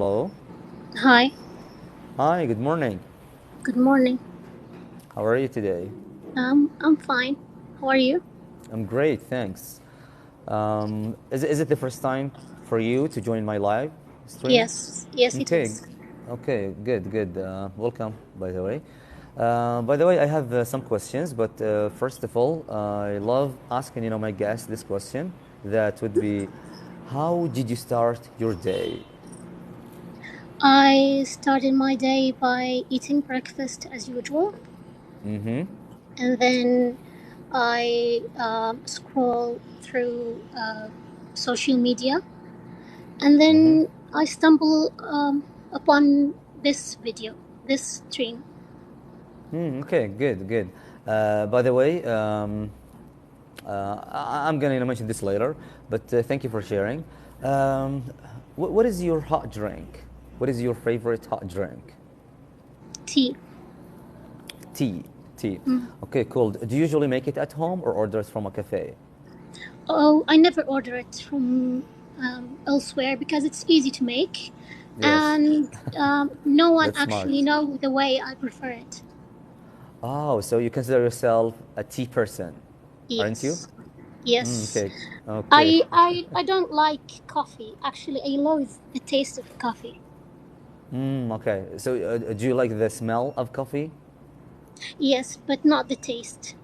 Hello. Hi, Hi, good morning. good morning. How are you today? I'm fine. How are you? I'm great, thanks. Is it the first time for you to join my live stream? Yes, it Okay, is. okay, good, good. Welcome, by the way. By the way, I have some questions, but first of all, I love asking my guests this question. That would be, how did you start your day? I started my day by eating breakfast as usual, Mm-hmm. and then I scroll through social media, and Mm-hmm. then I stumble upon this video, this stream. Okay, good, good. By the way, I'm going to mention this later, but thank you for sharing. Um, what is your hot drink? What is your favorite hot drink? Tea. Tea. Tea. Mm. Okay, cool. Do you usually make it at home or order it from a cafe? Oh, I never order it from elsewhere because it's easy to make, Yes, and no one that's smart. actually know the way I prefer it. Oh, so you consider yourself a tea person, aren't you? Yes, yes. Okay, okay. I don't like coffee. Actually, I loathe the taste of coffee. Okay. So do you like the smell of coffee? Yes, but not the taste.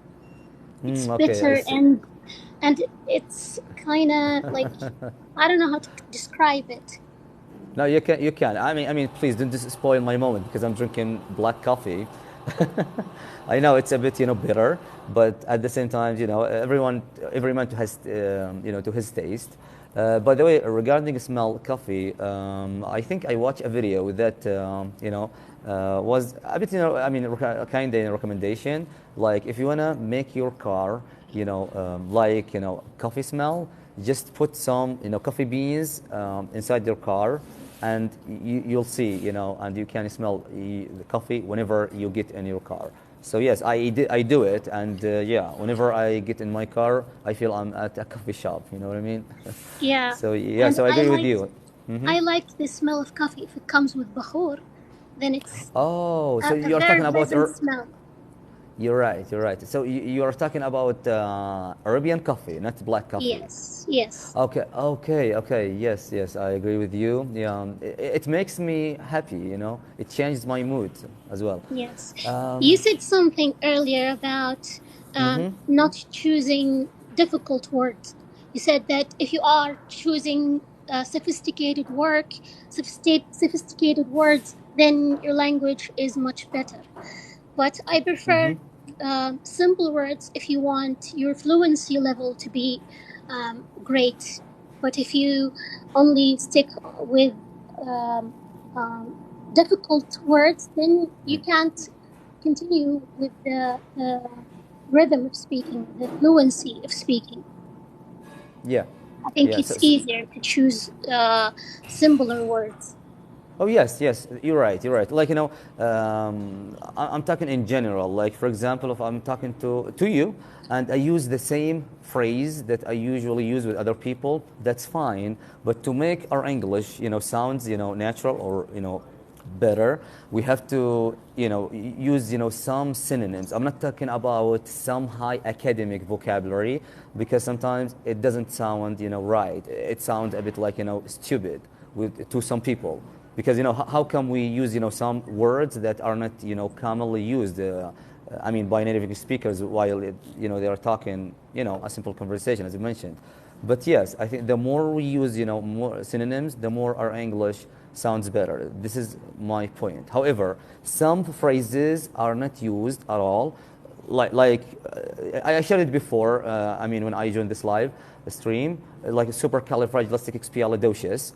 It's Okay, I bitter see. and it's kind of like I don't know how to describe it. No, you can. You can. I mean, please don't just spoil my moment because I'm drinking black coffee. I know it's a bit, bitter, but at the same time, every man has, to his taste. By the way, regarding smell coffee, I think I watched a video that, was a bit, kind of a recommendation. Like, if you wanna make your car, like, coffee smell, just put some, coffee beans inside your car, and you'll see, and you can smell the coffee whenever you get in your car. So yes, I do it, and yeah, whenever I get in my car, I feel I'm at a coffee shop. You know what I mean? Yeah, So yeah, and so I agree with you. I like the smell of coffee if it comes with bahur, then it's Oh, so a you're very talking about pleasant smell. you're right, you're right. So you're talking about Arabian coffee, not black coffee. Yes, yes. Okay, okay, okay. Yes, yes, I agree with you. Yeah, it makes me happy. It changes my mood as well. Yes. You Um, said something earlier about not choosing difficult words. You said that if you are choosing sophisticated work, sophisticated words, then your language is much better. But I prefer simple words if you want your fluency level to be great. But if you only stick with um, um, difficult words, then you can't continue with the rhythm of speaking, the fluency of speaking. yeah, I think yeah. it's easier to choose simpler words. Oh yes, yes, you're right. You're right. Like, I'm talking in general. Like, for example, if I'm talking to you and I use the same phrase that I usually use with other people, that's fine. But to make our English, sounds, natural, or better, we have to, use, some synonyms. I'm not talking about some high academic vocabulary, because sometimes it doesn't sound, right. It sounds a bit like, stupid to some people, because how come we use some words that are not commonly used, by native speakers, while they are talking, a simple conversation, as you mentioned. But yes, I think the more we use more synonyms, the more our English sounds better. This is my point. However, some phrases are not used at all, I shared it before. When I joined this live stream, like supercalifragilisticexpialidocious,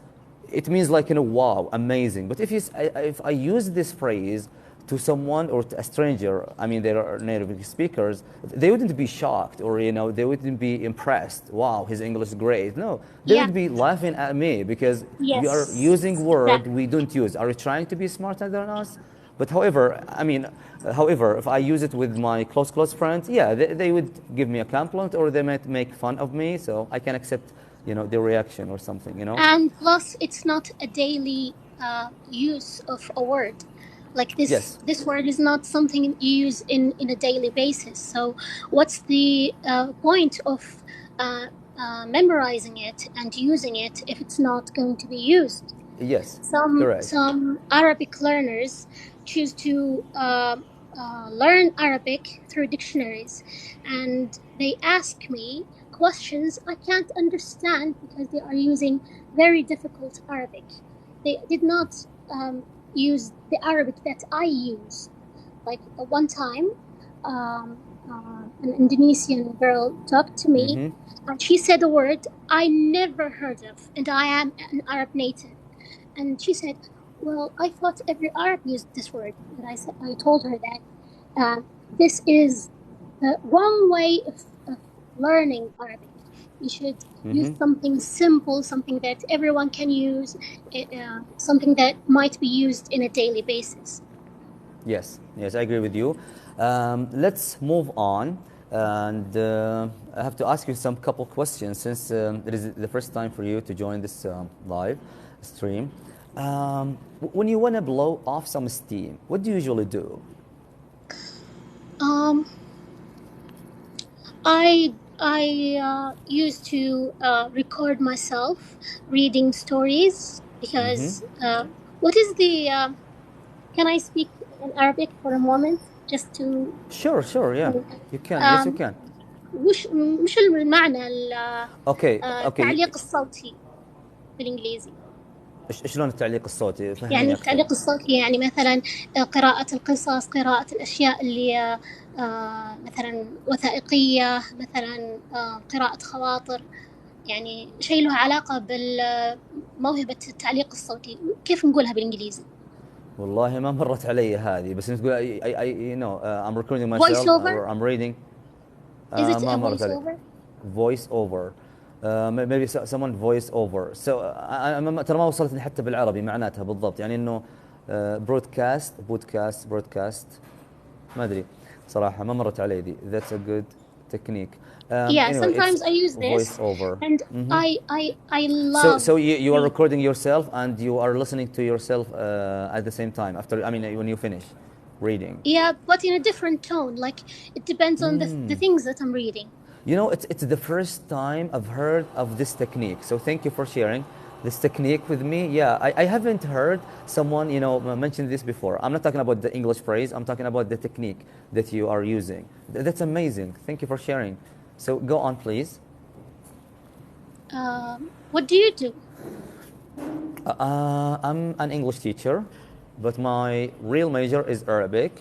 it means, like, wow, amazing. But if I use this phrase to someone or to a stranger, they are native speakers, they wouldn't be shocked, or they wouldn't be impressed. Wow, his English is great. No, they Yeah, would be laughing at me because you are using yes, word exactly. we don't use. Are you trying to be smarter than us? But however, if I use it with my close friends, yeah, they would give me a compliment, or they might make fun of me, so I can accept, their reaction or something. And plus, it's not a daily. use of a word. Like Yes. this word is not something you use in a daily basis. So what's the point of memorizing it and using it if it's not going to be used? Yes. Some Correct. some Arabic learners choose to learn Arabic through dictionaries, and they ask me questions I can't understand because they are using very difficult Arabic. They did not use the Arabic that I use. Like one time, an Indonesian girl talked to me, Mm-hmm. and she said a word I never heard of, and I am an Arab native. And she said, "Well, I thought every Arab used this word." And I told her that this is the wrong way of learning Arabic. You should use Mm-hmm. something simple, something that everyone can use, something that might be used in a daily basis. Yes, yes, I agree with you. Let's move on, and I have to ask you some couple questions since it is the first time for you to join this live stream. When you want to blow off some steam, what do you usually do? Um, I used to record myself reading stories Mm-hmm. because what is the can I speak in Arabic for a moment just to Sure, sure, yeah, you can. Yes, you um can. مش المعنى Okay, okay. التعليق الصوتي بالإنجليزي. شلون التعليق الصوتي؟ يعني فهميني أكثر. التعليق الصوتي يعني مثلا قراءة القصص، قراءة الأشياء اللي مثلا وثائقية، مثلا قراءة خواطر، يعني شيء له علاقة بموهبة التعليق الصوتي. كيف نقولها بالإنجليزي؟ والله ما مرت علي هذه، بس انت تقول you know I'm recording voice myself over. or I'm reading. Is it ما a مرت voice علي. over? voice over. maybe someone voice over. So ترى ما وصلتني حتى بالعربي معناتها بالضبط، يعني انه broadcast ما ادري صراحة، ما مرت علي دي. That's a good technique. Yeah, Anyway, it's sometimes I use voice this, over. and Mm-hmm. I So, love so you are reading. recording yourself and you are listening to yourself at the same time after, I mean, when you finish reading. Yeah, but in a different tone. Like it depends on the things that I'm reading. You know, it's the first time I've heard of this technique. So thank you for sharing this technique with me. Yeah, I haven't heard someone, you know, mention this before. I'm not talking about the English phrase. I'm talking about the technique that you are using. That's amazing. Thank you for sharing. So go on, please. What do you do? I'm an English teacher, but my real major is Arabic.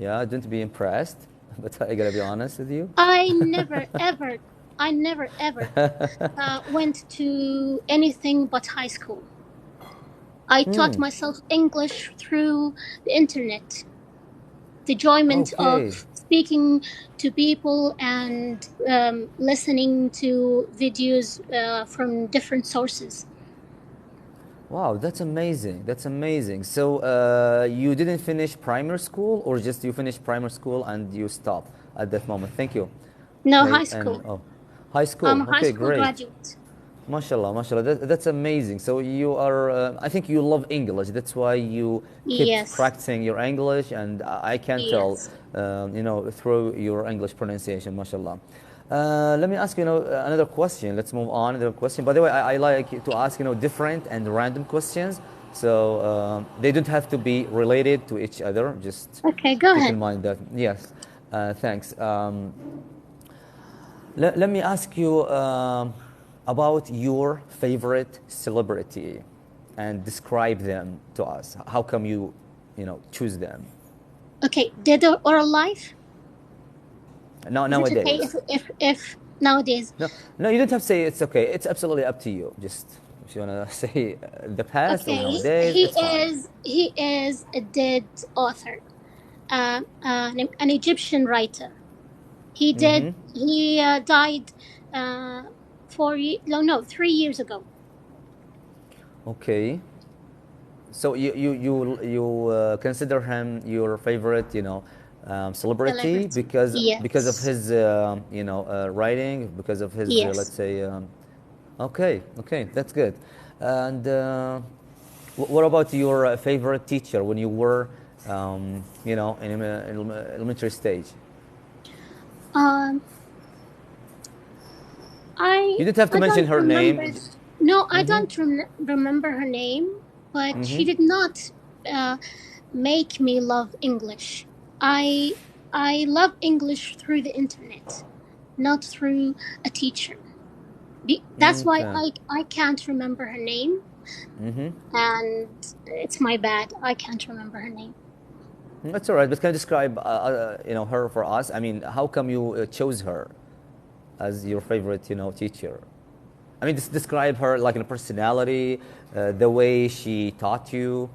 Yeah, don't be impressed, but I gotta be honest with you. I never ever went to anything but high school. I taught myself English through the internet. The enjoyment Okay. of speaking to people and listening to videos from different sources. Wow, that's amazing. That's amazing. So you didn't finish primary school, or just you finished primary school and you stopped at that moment? Thank you. No, high Okay, and school. oh, high I'm school. a high Okay, school great. graduate. MashaAllah, MashaAllah. That's amazing. So you are, I think you love English. That's why you kept Yes, practicing your English, and I can tell, yes. you know, through your English pronunciation, MashaAllah. Let me ask you, know, another question. Let's move on. Another question. By the way, I like to ask, you know, different and random questions. So they don't have to be related to each other. Just Okay, go keep ahead. in mind that. Yes. Thanks. Let me ask you about your favorite celebrity and describe them to us. How come you know, choose them? Okay, dead or alive? Now, Is it okay nowadays. if nowadays? No, no, you don't have to say it's okay. It's absolutely up to you. Just if you want to say the past or Okay, nowadays, it's fine. he is a dead author, an Egyptian writer. He died no 3 years ago. Okay. So you consider him your favorite, you know, celebrity Celebrity. because of Yes. his you know, writing, because of his let's Yes. say okay, okay, that's good. And What about your favorite teacher when you were, in elementary stage? Um, I You didn't have to I mention don't her remember. name. No, I Mm-hmm. don't remember her name, but she Mm-hmm. did not uh, make me love English. I I love English through the internet, not through a teacher. That's why Okay. I can't remember her name, Mm-hmm. and it's my bad. I can't remember her name. That's all right. But can you describe, her for us? I mean, how come you chose her as your favorite, teacher? I mean, describe her like in a personality, the way she taught you.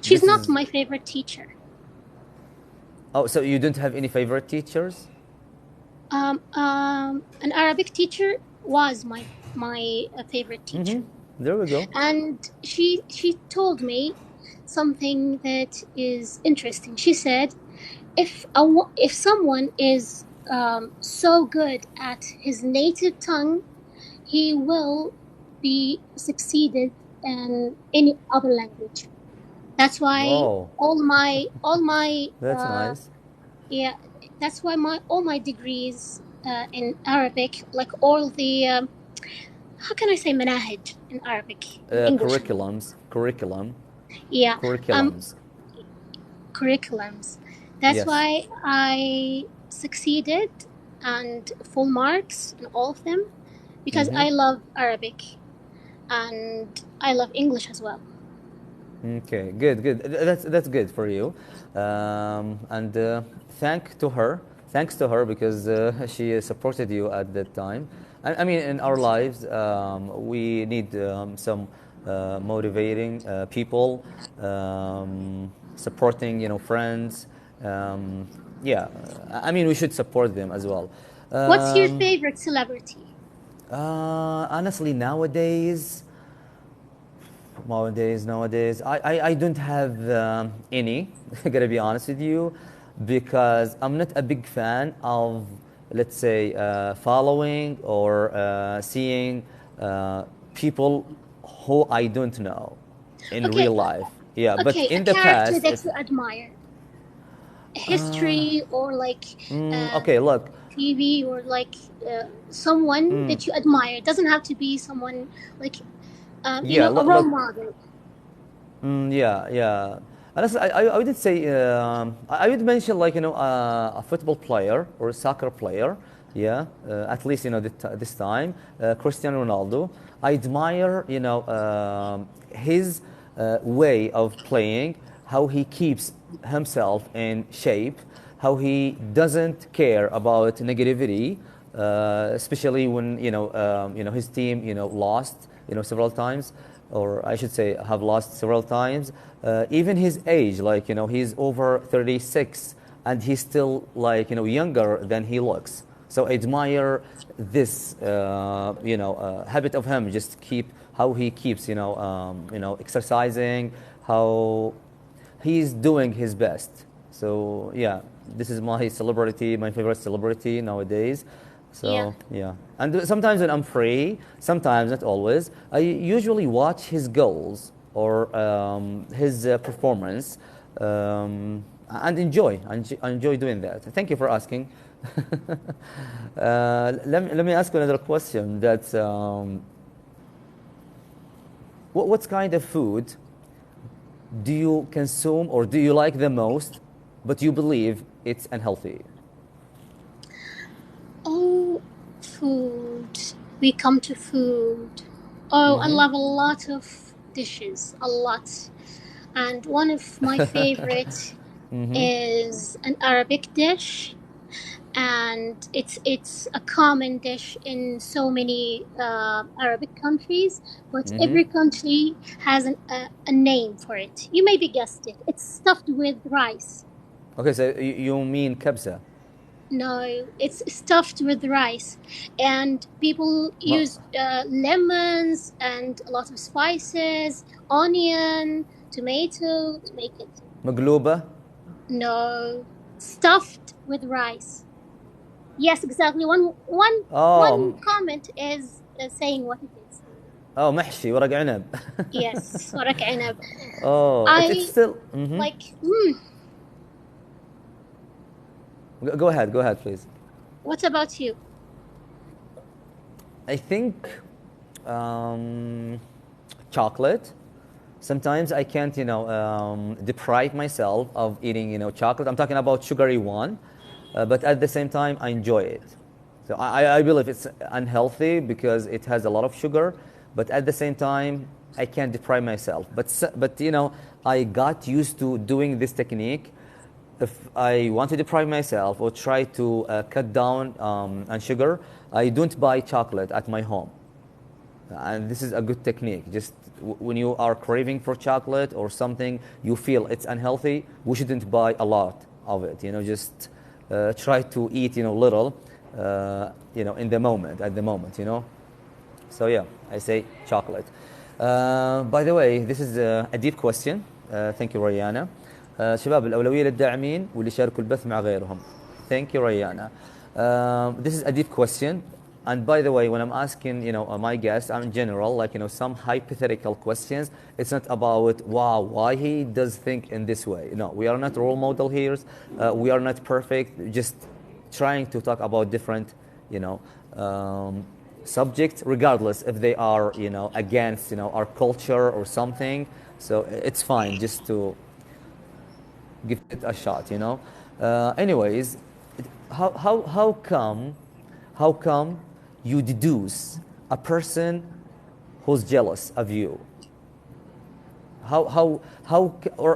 She's This not is. my favorite teacher. Oh, so you didn't have any favorite teachers? An Arabic teacher was my favorite teacher, Mm-hmm. There we go. and she told me something that is interesting. She said, if someone is so good at his native tongue, he will be succeeded in any other language. That's why Oh, all my that's nice. yeah, that's why my all my degrees in Arabic, like all the how can I say manahij in Arabic in English? Curriculum, Yeah, um, curriculums. curriculums. That's Yes. why I succeeded and full marks in all of them because Mm-hmm. I love Arabic and I love English as well. Okay, good, good. That's good for you, and thanks to her because she supported you at that time. I mean, in our lives, we need some motivating people, supporting, friends. Um, yeah, I mean, we should support them as well. What's your Um, favorite celebrity? Honestly, nowadays, I don't have any. I gotta be honest with you, because I'm not a big fan of, let's say, following or seeing people who I don't know in Okay, real life. Yeah, but okay, a in the character past, that if you admire, history or like uh, okay, look, TV or like someone that you admire. It doesn't have to be someone like yeah, a look, role look. model. Yeah, yeah. Honestly, I would say I would mention like a football player or a soccer player. Yeah, at least this time, Cristiano Ronaldo. I admire his way of playing, how he keeps himself in shape, how he doesn't care about negativity, especially when his team lost several times, or I should say have lost several times. Even his age, like he's over 36, and he's still like younger than he looks. So I admire this habit of him, just keep how he keeps exercising, how he's doing his best. So yeah, this is my celebrity, my favorite celebrity nowadays. Yeah. So yeah, and sometimes when I'm free, sometimes not always, I usually watch his goals or his performance, and I enjoy doing that. Thank you for asking. Let me ask you another question. That what's kind of food do you consume or do you like the most, but you believe it's unhealthy? Oh, food. We come to food. Oh, I love a lot of dishes, a lot. And one of my favorite is an Arabic dish, and it's a common dish in so many Arabic countries, but every country has a name for it. You maybe guessed it. It's stuffed with rice. Okay, so you mean kabsa? No, it's stuffed with rice, and people Ma- use lemons and a lot of spices, onion, tomato to make it. Magluba? No, stuffed with rice. Yes, exactly. One Oh, comment is saying what it is. Oh, محشي ورق عنب. Yes, ورق عنب. Oh, it's I still. like. Go ahead, please. What about you? I think chocolate. Sometimes I can't, deprive myself of eating, chocolate. I'm talking about sugary one, but at the same time, I enjoy it. So I believe it's unhealthy because it has a lot of sugar, but at the same time, I can't deprive myself. But I got used to doing this technique. If I want to deprive myself or try to cut down on sugar, I don't buy chocolate at my home. And this is a good technique. Just when you are craving for chocolate or something, you feel it's unhealthy, we shouldn't buy a lot of it. Just try to eat, little, in the moment, at the moment. So yeah, I say chocolate. By the way, this is a deep question. Thank you, Rayana. شباب الأولوية للداعمين واللي شاركوا البث مع غيرهم. Thank you, Rayana. This is a deep question. And by the way, when I'm asking, my guests, in general, like, some hypothetical questions, it's not about, wow, why he does think in this way. No, we are not role model here. We are not perfect. Just trying to talk about different, subjects, regardless if they are, against, our culture or something. So it's fine just to give it a shot, Anyways, how come you deduce a person who's jealous of you? Or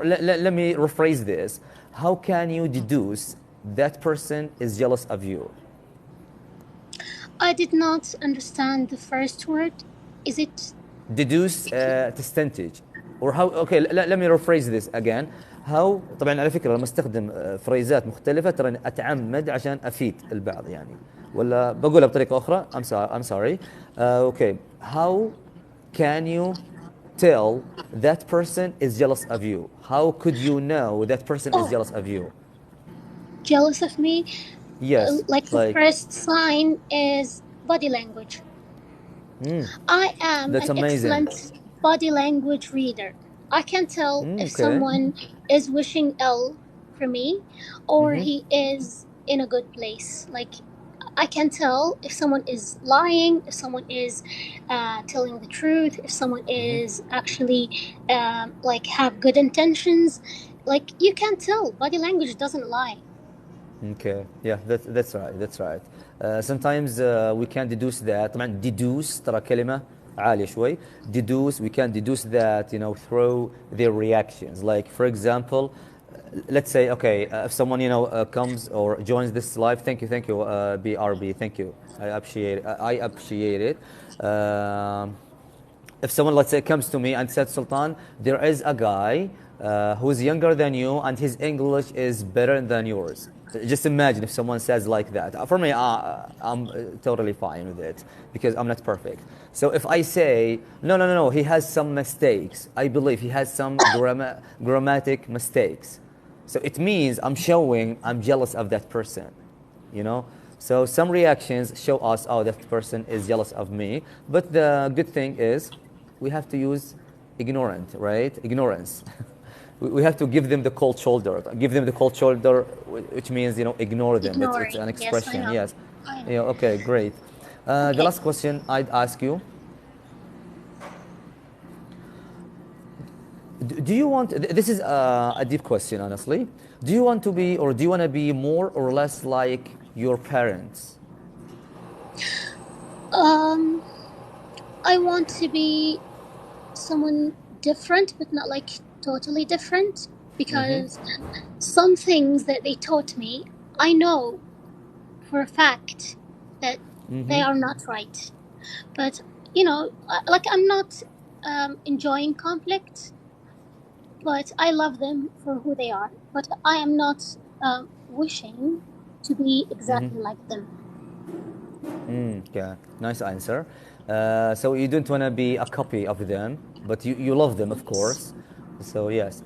let me rephrase this. How can you deduce that person is jealous of you? I did not understand the first word. Is it Deduce تستنتج or how. Okay, let me rephrase this again. how طبعا على فكرة لما استخدم فريزات مختلفة ترى أتعمد عشان أفيد البعض يعني ولا بقولها بطريقة أخرى. I'm sorry. Okay, how can you tell that person is jealous of you? How could you know that person is jealous of you? jealous of me? Yes, Like the first sign is body language. I am that's an amazing. excellent body language reader. I can tell if Okay. someone is wishing ill for me or he is in a good place. Like, I can tell if someone is lying, if someone is telling the truth, if someone is actually like have good intentions. Like, you can tell. Body language doesn't lie. Okay, yeah, that's right, that's right. Sometimes we can deduce that. طبعا deduce ترى كلمة عالية شوي. Deduce, we can deduce that, through their reactions. Like, for example, let's say, okay, if someone, comes or joins this live, thank you, BRB, thank you. I appreciate it. If someone, let's say, comes to me and said, Sultan, there is a guy who's younger than you and his English is better than yours. Just imagine if someone says like that. For me, I'm totally fine with it because I'm not perfect. So if I say, no, he has some mistakes. I believe he has some grammatic mistakes. So it means I'm showing I'm jealous of that person, So some reactions show us, oh, that person is jealous of me. But the good thing is we have to use ignorance. We have to give them the cold shoulder. Which means, ignore them. It's an expression. Yes, I know. Okay, great. Okay. The last question I'd ask you. Do you want, this is a deep question, honestly. Do you want to be, or do you want to be more or less like your parents? I want to be someone different, but not like totally different, because some things that they taught me, I know for a fact that they are not right. But, like, I'm not enjoying conflict, but I love them for who they are. But I am not wishing to be exactly like them. Yeah, nice answer. So you don't want to be a copy of them, but you love them, of course. So yes,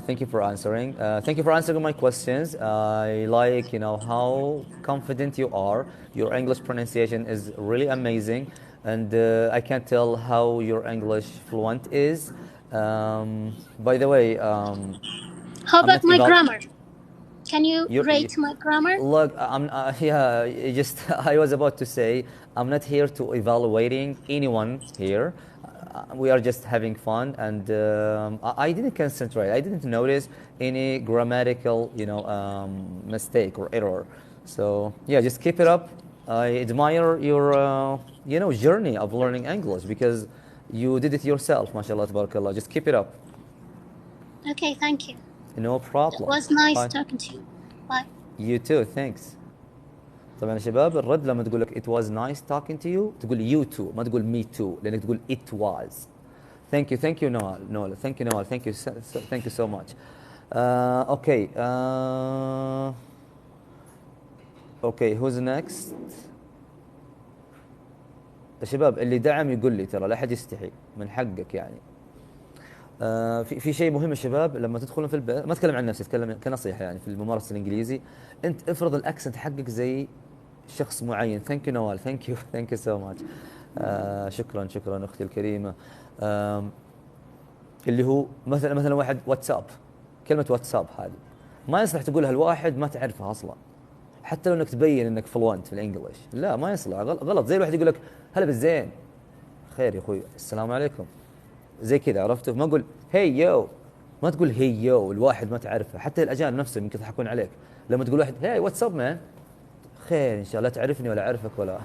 thank you for answering. Thank you for answering my questions. I like, how confident you are. Your English pronunciation is really amazing. and I can't tell how your English fluent is. By the way, How I'm about not my eval. grammar? Can you You rate my grammar? look. I'm yeah. Just I was about to say I'm not here to evaluating anyone here. We are just having fun, and I didn't concentrate. I didn't notice any grammatical, mistake or error. So yeah, just keep it up. I admire your, journey of learning English because you did it yourself. MashaAllah, tabarakallah. Just keep it up. Okay, thank you. No It problem. was nice Fine. talking to you. Bye. You too. Thanks. طبعا يا شباب الرد لما تقول لك it was nice talking to you تقول you too، ما تقول me too، لانك تقول it was. Thank you Noel. Thank you Noel. Thank you so much. Okay. Okay, who's next? يا شباب اللي دعم يقول لي، ترى لا احد يستحي، من حقك يعني. في شيء مهم يا شباب، لما تدخلون في البيت، ما اتكلم عن نفسي، اتكلم كنصيحه يعني في الممارسه الانجليزي، انت افرض الاكسنت حقك زي شخص معين. ثانك يو نوال. ثانك يو سو ماتش. شكرا اختي الكريمه. اللي هو مثلا واحد واتساب، كلمه واتساب هذه ما يصلح تقولها الواحد ما تعرفها اصلا، حتى لو انك تبين انك فلوينت في الانجليش، لا ما يصلح، غلط. زي الواحد يقول لك هلا بالزين، خير يا اخوي، السلام عليكم، زي كذا، عرفتوا؟ ما اقول هي يو، ما تقول هي يو، الواحد ما تعرفه، حتى الاجانب نفسهم يمكن يضحكون عليك لما تقول واحد هي واتساب مان، خير ان شاء الله، لا تعرفني ولا اعرفك ولا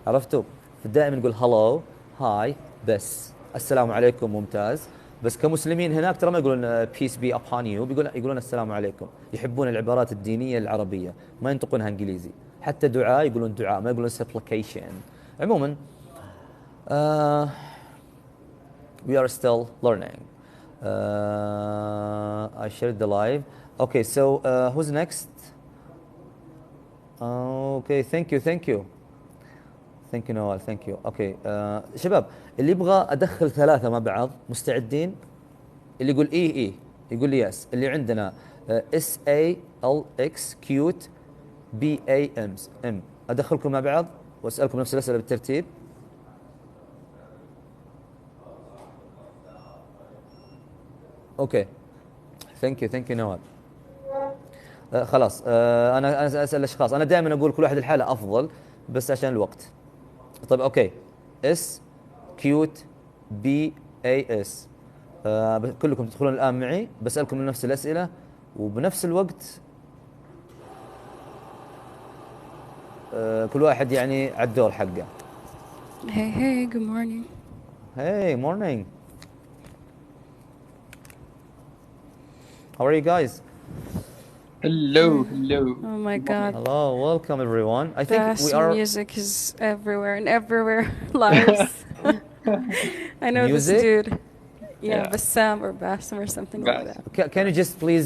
عرفتوا؟ دائما نقول هلو، هاي، بس السلام عليكم ممتاز. بس كمسلمين هناك ترى ما يقولون بيس بي ابون يو، يقولون السلام عليكم. يحبون العبارات الدينيه العربيه، ما ينطقونها انجليزي. حتى دعاء يقولون دعاء، ما يقولون supplication. عموما we are still learning. I shared the live. Okay, so who's next? Okay, thank you نوال. ثانك يو. اوكي شباب اللي يبغى ادخل ثلاثه مع بعض مستعدين؟ اللي يقول ايه يقول لي يس. اللي عندنا اس اي ال اكس كيوت بي اي ام ادخلكم مع بعض واسالكم نفس الاسئله بالترتيب. اوكي ثانك يو نوال. خلاص انا اسال الاشخاص، انا دائما اقول كل واحد الحاله افضل بس عشان الوقت. طيب اوكي، اس كيوت بي اي اس، كلكم تدخلون الان معي، بسالكم نفس الاسئله وبنفس الوقت كل واحد يعني على الدور حقه. Hey, good morning. Hey, morning. How are you guys? Hello. Oh my God. Hello, welcome everyone. I think Bass we are music is everywhere and everywhere lives. I know music? this dude. Yeah, Yeah. Bassam or Bassam or something like that. Can you just please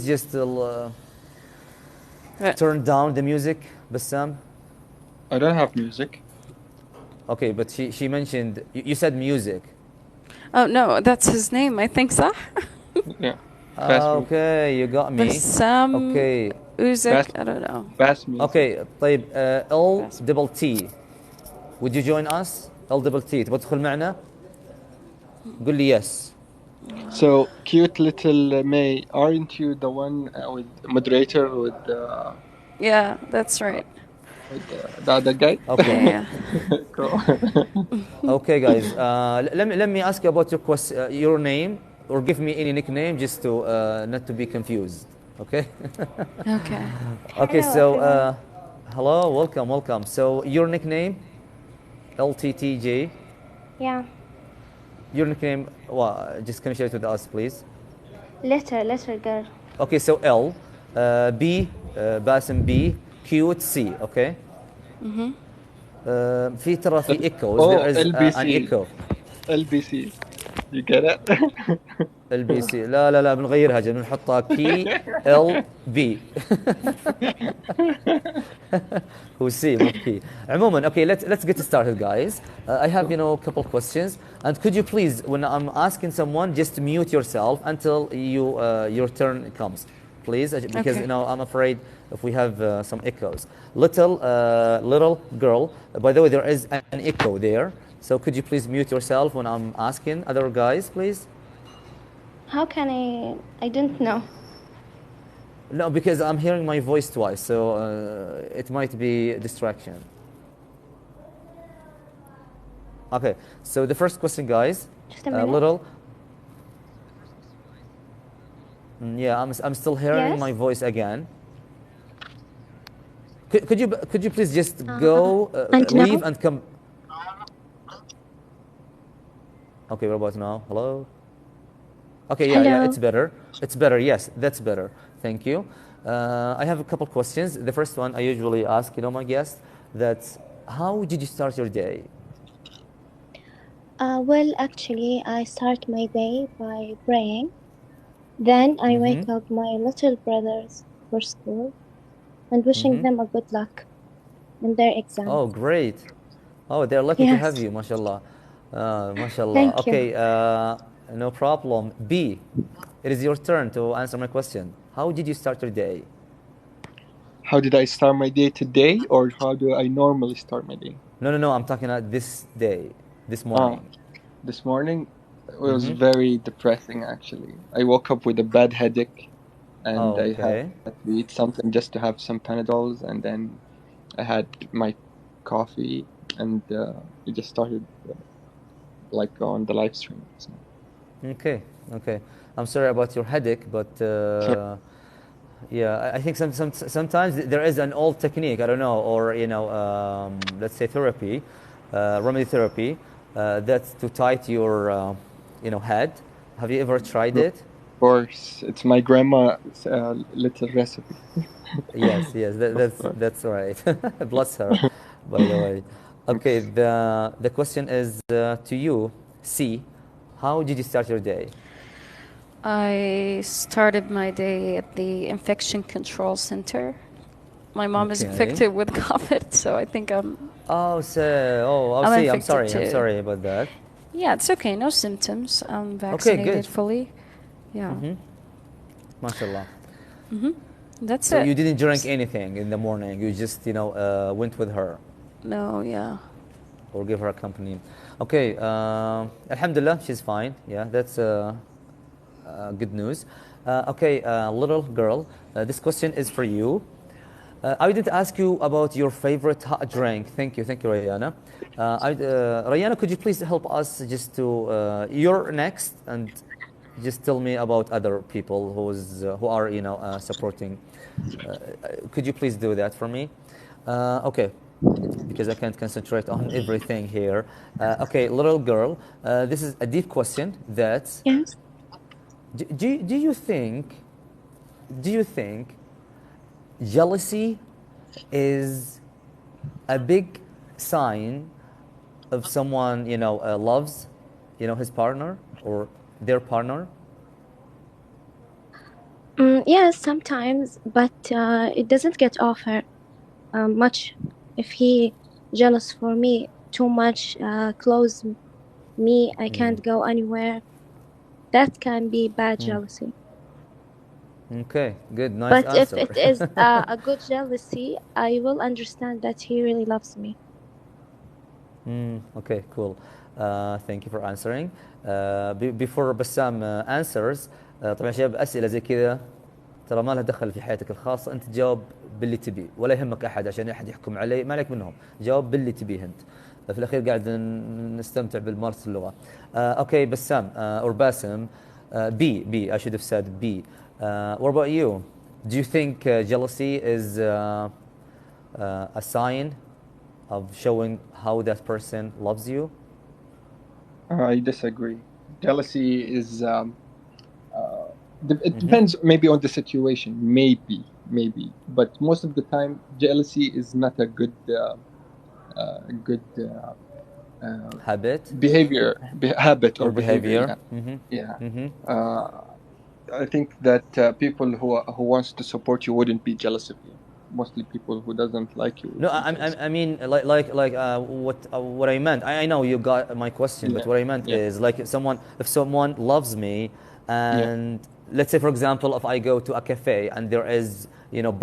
turn down the music, Bassam? I don't have music. Okay, but she mentioned you said music. Oh no, that's his name. I think so. Yeah. Bass music. Okay, you got me. Bassam Okay. Uzik. Bass- I don't know. Bass music. Okay, طيب L double T. Would you join us? L double T. تبغى تدخل معنا؟ قول لي yes. So cute little May, aren't you the one with moderator with Yeah, that's right. the other guy? Okay. Yeah. Cool. Okay, guys. Let me ask you about your name, or give me any nickname just to not to be confused. Okay. Okay. Okay. Hello, So everyone. hello, welcome. So your nickname, LTTJ. Yeah. Your nickname. Well, just can you share it with us, please? Letter girl. Okay. So L, B, Basim B, cute C. Okay. في ترى في echoes. Oh, There is LBC. an echo. LBC. You get it? البي سي. لا بنغيرها، بنحطها كي ال بي. هو سي مو كي. عموما okay, let's get started guys. I have a couple questions, and could you please, when I'm asking someone, just mute yourself until your turn comes, please, because Okay. I'm afraid if we have some echoes. Little girl, by the way, there is an echo there, So could you please mute yourself when I'm asking other guys, please? How can I didn't know. No, because I'm hearing my voice twice, so it might be a distraction. Okay, so the first question, guys, Just a minute. little. Yeah, I'm still hearing Yes? my voice again. Could you please just go And leave now? and come? Okay, what about now? Hello. Okay, yeah, Hello. it's better. It's better. Yes, that's better. Thank you. I have a couple questions. The first one I usually ask, my guests, that's how did you start your day? Well, actually, I start my day by praying. Then I wake up my little brothers for school and wishing them a good luck in their exams. Oh, great. Oh, they're lucky to have Yes, you, mashallah. Mashallah. thank you. Okay, no problem. B, it is your turn to answer my question. How did you start your day? How did I start my day today, or how do I normally start my day? No, I'm talking about this day, this Ah, morning. this morning it was very depressing actually. I woke up with a bad headache and I had Okay. to eat something just to have some Panadols, and then I had my coffee, and we just started like on the live stream. So. Okay. I'm sorry about your headache, but So, yeah, I think sometimes there is an old technique, I don't know, or let's say therapy, remedy therapy, that's to tight your head. Have you ever tried it? of course, it's my grandma's little recipe. Yes, Of course. that's right. Bless her, by the way. Okay, Thanks. the question is to you, C. How did you start your day? I started my day at the infection control center. My mom is Okay. infected with COVID, so I think I'm Oh, I'm see. I'm infected sorry. I'm too. sorry about that. Yeah, it's okay. No symptoms. I'm Okay, vaccinated good. fully. Yeah. Mashallah. That's So it. you didn't drink anything in the morning. You just, went with her No, yeah. or give her a company. Okay. Alhamdulillah, she's fine. Yeah, that's good news. Okay, little girl. This question is for you. I didn't ask you about your favorite hot drink. Thank you, Rayana. Rayana, could you please help us just to you're next, and just tell me about other people who are supporting. Could you please do that for me? Okay, because I can't concentrate on everything here. Okay, little girl, this is a deep question. That Yes. do you think jealousy is a big sign of someone loves his partner or their partner? Yes, sometimes, but it doesn't get offer much. If he jealous for me too much, close me, I can't go anywhere. That can be bad jealousy. Okay, good, nice But if answer. it is a good jealousy, I will understand that he really loves me. Okay, cool. Thank you for answering. Before Bassam answers, طبعا شباب أسئلة زي كذا ترى ما لها دخل في حياتك الخاصة، أنت تجاوب باللي تبيه ولا يهمك أحد عشان أحد يحكم علي، ما عليك منهم، جاوب باللي تبيه أنت. في الأخير قاعد نستمتع بالممارسة اللغة. Okay, Bassam or Bassam, B, I should have said B. What about you? Do you think jealousy is a sign of showing how that person loves you? I disagree. Jealousy is it depends maybe on the situation, maybe, but most of the time jealousy is not a good Habit habit or or behavior. behavior? Yeah. I think that people who wants to support you wouldn't be jealous of you. Mostly people who doesn't like you would No, be jealous. I mean like what I meant. I know you got my question, but Yeah. what I meant Yeah. is like if someone loves me, and let's say for example if I go to a cafe and there is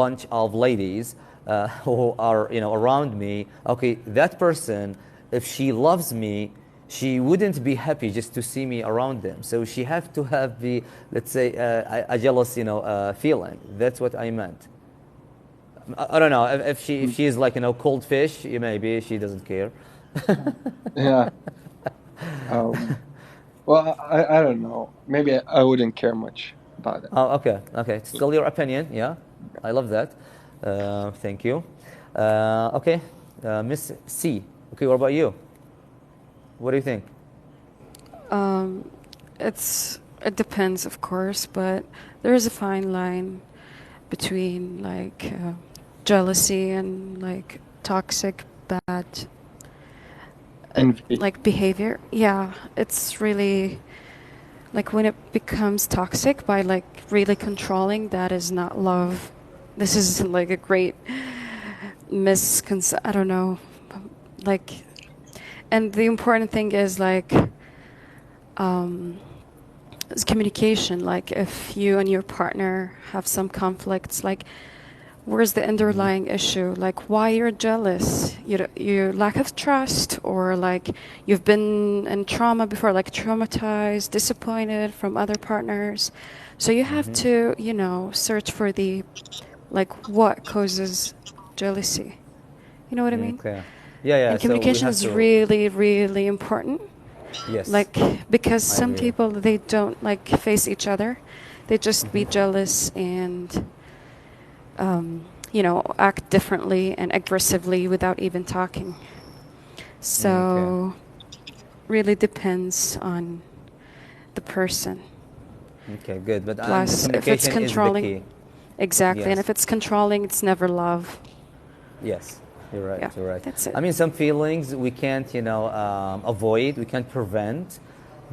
bunch of ladies who are around me. Okay, that person if she loves me, she wouldn't be happy just to see me around them. So she have to have the, let's say, a jealous, feeling. That's what I meant. I don't know if she is like cold fish. Maybe she doesn't care. Yeah. Well, I don't know. Maybe I wouldn't care much about it. Oh, okay, okay. Still your opinion, yeah. I love that. Thank you. Okay, Miss C. Okay, what about you? What do you think? It depends, of course, but there is a fine line between like jealousy and like toxic bad Envy. like behavior. Yeah, it's really like when it becomes toxic by like really controlling, that is not love. This is like a great I don't know, like, and the important thing is like is communication. Like if you and your partner have some conflicts, like where's the underlying issue? Like why you're jealous? You lack of trust, or like you've been in trauma before, like traumatized, disappointed from other partners. So you have to, search for the, like, what causes jealousy. You know what I mean? Okay. Yeah, yeah. And So we communication have is to. really, really important. Yes. Like, because I some agree. people, they don't like face each other. They just be jealous and, act differently and aggressively without even talking. So, really depends on the person. Okay, good. But Plus, if it's communication is the controlling, key. exactly. And Yes. if it's controlling, it's never love. Yes, you're right. Yeah, You're right. that's it. I mean, some feelings we can't, avoid. We can't prevent,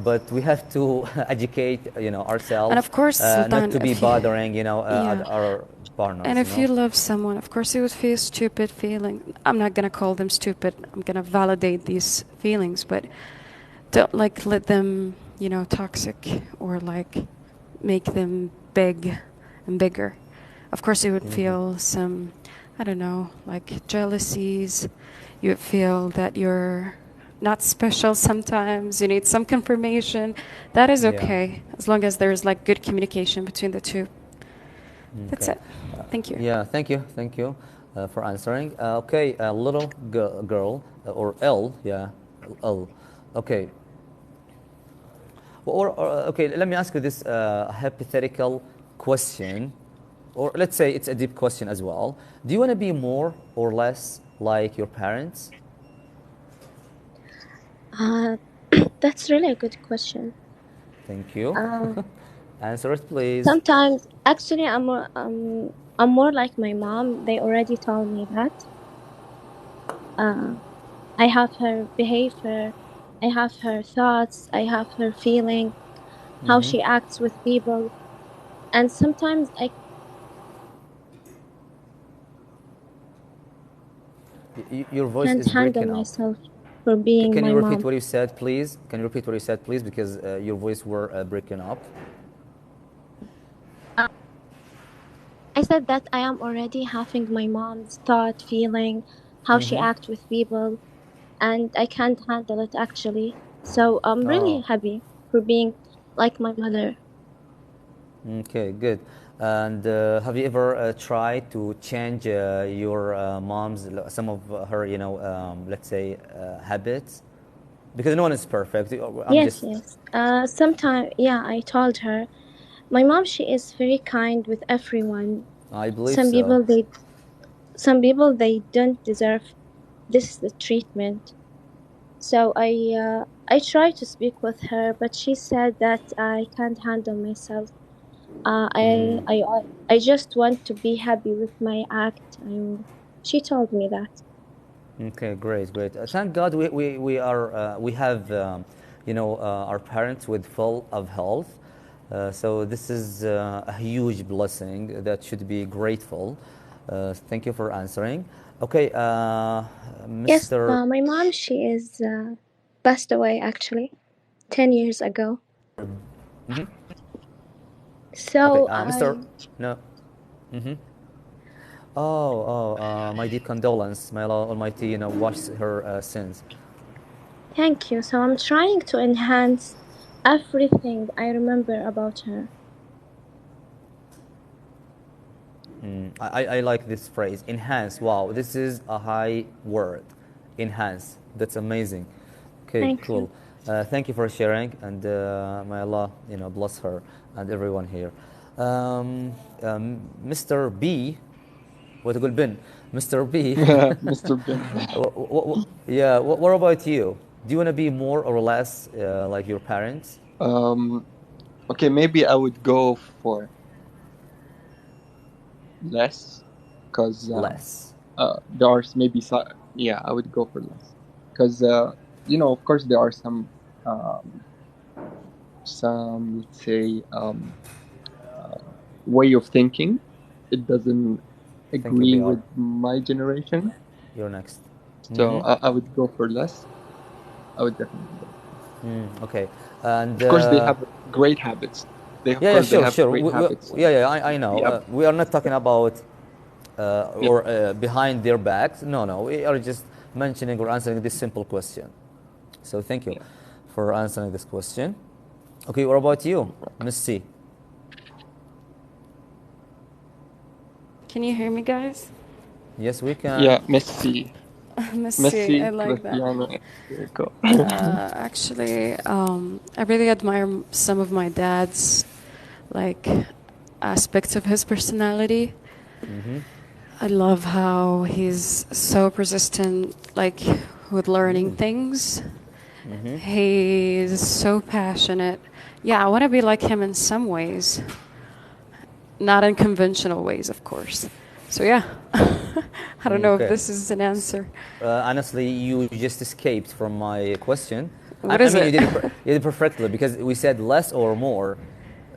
but we have to educate, ourselves, And of course, not Sultan, to be if you, bothering, yeah. our partners. And if you love someone, of course you would feel stupid feeling. I'm not going to call them stupid. I'm going to validate these feelings, but don't like let them, toxic or like make them big and bigger. Of course you would feel some, I don't know, like jealousies. You would feel that you're not special sometimes. You need some confirmation. That is Yeah. okay, as long as there's like good communication between the two. That's Okay. it. Thank you. Yeah, thank you for answering. Okay, a little girl or L, yeah, L. Okay. Okay, let me ask you this hypothetical question, or let's say it's a deep question as well. Do you want to be more or less like your parents? That's really a good question. Thank you. Uh, Answer it, please. Sometimes, actually, I'm more like my mom. They already told me that. I have her behavior, I have her thoughts, I have her feeling, how she acts with people, and sometimes I Your voice can't is handle breaking up. myself for being Can my you repeat mom. what you said, please? Can you repeat what you said, please? Because your voice were breaking up. I said that I am already having my mom's thought, feeling, how she acts with people, and I can't handle it actually. So I'm really Oh, happy for being like my mother. okay, good. And have you ever tried to change your mom's, some of her, let's say, habits? Because no one is perfect. I'm Yes, just, yes. Sometimes, yeah, I told her. My mom, she is very kind with everyone. I believe Some so. people, they, some people, they don't deserve this the treatment. So I tried to speak with her, but she said that I can't handle myself. I just want to be happy with my act. She told me that. Okay, great, great. Thank God we are we have our parents with full of health. So this is a huge blessing that should be grateful. Thank you for answering. Okay, Yes, Mr. my mom, she is passed away actually 10 years ago. Okay, So Mr. I No. Oh, my deep condolence. May Allah Almighty, wash her sins. Thank you. So I'm trying to enhance everything I remember about her. I like this phrase, enhance. Wow, this is a high word, enhance. That's amazing. Okay, Thank you. cool. Thank you for sharing, and may Allah, bless her and everyone here. Mr. B, وتقول بن, Mr. B. Mr. Ben. Yeah, what about you? Do you want to be more or less like your parents? Okay, maybe I would go for less, because Less. there are maybe yeah, I would go for less, because of course there are some, let's say, way of thinking. It doesn't Thank you, agree BR. with my generation, You're next. so I would go for less. I would definitely go. Okay. And Of course, they have great habits. Of course, they sure, have sure. great habits. I know. Yep. We are not talking about Yep. or behind their backs. No. We are just mentioning or answering this simple question. So thank you for answering this question. Okay, what about you, Miss C? Can you hear me, guys? Yes, we can. Yeah, Messi. Messi, I like that. Cristiano. Go. Actually, I really admire some of my dad's like aspects of his personality. I love how he's so persistent, like with learning things. He's so passionate. Yeah, I want to be like him in some ways, not in conventional ways, of course. So yeah, I don't know if this is an answer. Honestly, you just escaped from my question. What is I mean, it? you did perfectly, because we said less or more.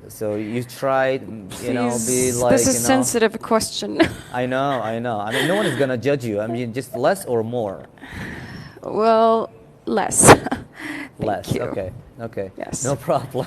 So you tried, be like, this is sensitive question. I know. I mean, no one is gonna judge you. I mean, just less or more. Well, less. Less. Thank you. Okay. Yes. No problem.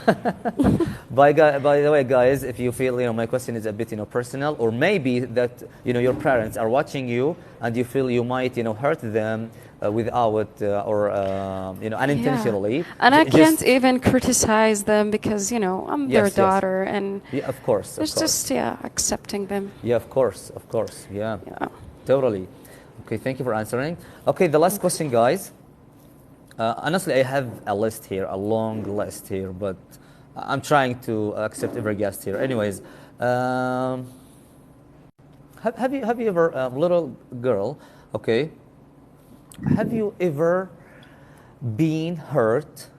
By the way, guys, if you feel my question is a bit personal, or maybe that your parents are watching you and you feel you might hurt them without or unintentionally. Yeah. And I can't even criticize them because I'm their daughter, and yeah, of course. It's just accepting them. Yeah, of course. Yeah. Totally. Okay, thank you for answering. Okay, the last question, guys. Honestly, I have a list here, a long list here, but I'm trying to accept every guest here. Anyways, have you ever, little girl, okay, have you ever been hurt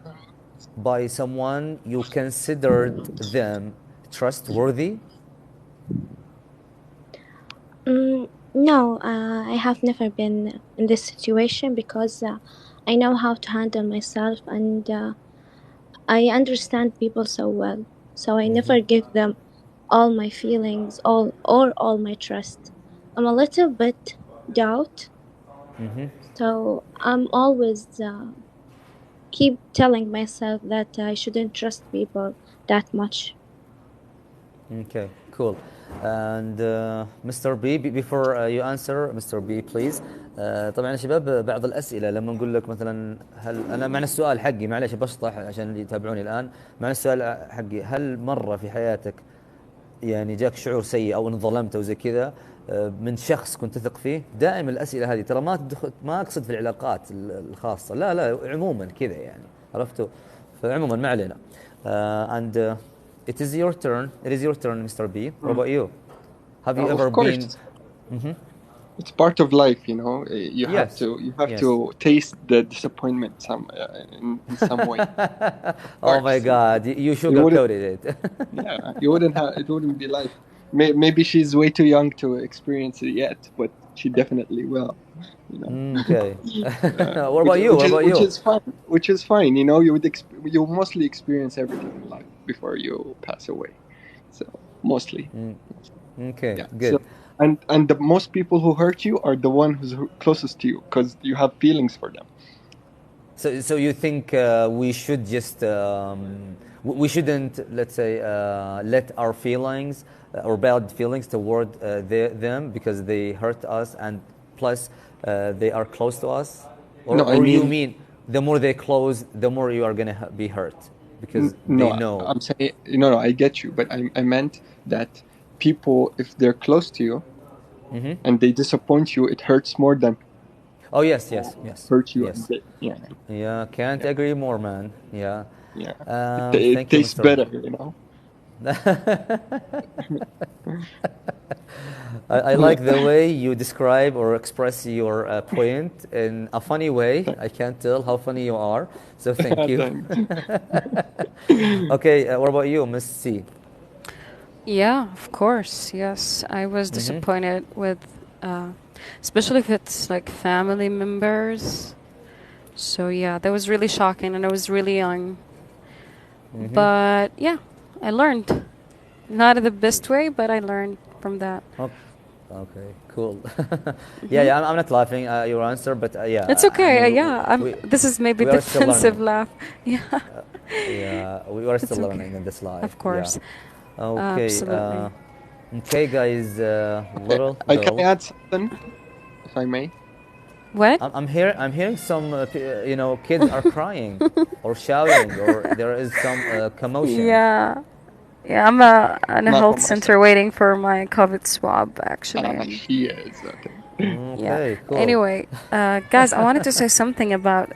by someone you considered them trustworthy? No, I have never been in this situation because I know how to handle myself, and I understand people so well. So I never give them all my feelings, all my trust. I'm a little bit doubt. So I'm always keep telling myself that I shouldn't trust people that much. Okay, cool. And Mr. B, before you answer, Mr. B, please. طبعا يا شباب، بعض الأسئلة لما نقول لك مثلا، هل أنا معنى السؤال حقي، معلش بشطح عشان اللي يتابعوني الآن، معنى السؤال حقي، هل مرة في حياتك يعني جاك شعور سيء أو انظلمت أو زي كذا من شخص كنت تثق فيه؟ دائما الأسئلة هذه ترى ما أقصد في العلاقات الخاصة، لا عموما كذا يعني، عرفتوا؟ فعموما ما علينا. And it is your turn, Mr. B. What about you? Have you ever been? It's part of life, You have to taste the disappointment in some way. Oh my God, you sugarcoated it. Yeah, it wouldn't be life. Maybe she's way too young to experience it yet, but she definitely will. Okay. What about you? Which is fine. You mostly experience everything in life before you pass away. So mostly. Okay. Yeah. Good. So, and the most people who hurt you are the one who's closest to you, because you have feelings for them. So you think we should just we shouldn't, let's say, let our feelings or bad feelings toward them because they hurt us, and plus they are close to us? Or, no, you mean the more they close, the more you are going to be hurt because No, they know. I'm saying no. I get you, but I meant that people, if they're close to you and they disappoint you, it hurts more than Oh, yes, hurt you. yes. And Yeah, can't agree more, man. Yeah. yeah. It Thank you, tastes Mr. better, you know. I like the way you describe or express your point in a funny way. I can't tell how funny you are, so thank you. Okay, what about you, Miss C? Yeah, of course. Yes, I was disappointed with, especially if it's like family members. So yeah, that was really shocking, and I was really young. But yeah, I learned. Not in the best way, but I learned from that. Okay, cool. Yeah, I'm not laughing at your answer, but yeah. It's okay. I mean, Yeah, this is maybe we are still defensive learning. laugh. Yeah, Yeah, we are still it's okay. learning in this life. Of course. Yeah. Okay. Absolutely. Okay, guys. Little Can girl. I add something, if I may? What? I'm hearing some, kids are crying or shouting, or there is some commotion. Yeah. Yeah, I'm in a Not health for center waiting for my COVID swab, actually. and- She is. Okay. Okay, yeah. cool. Anyway, guys, I wanted to say something about.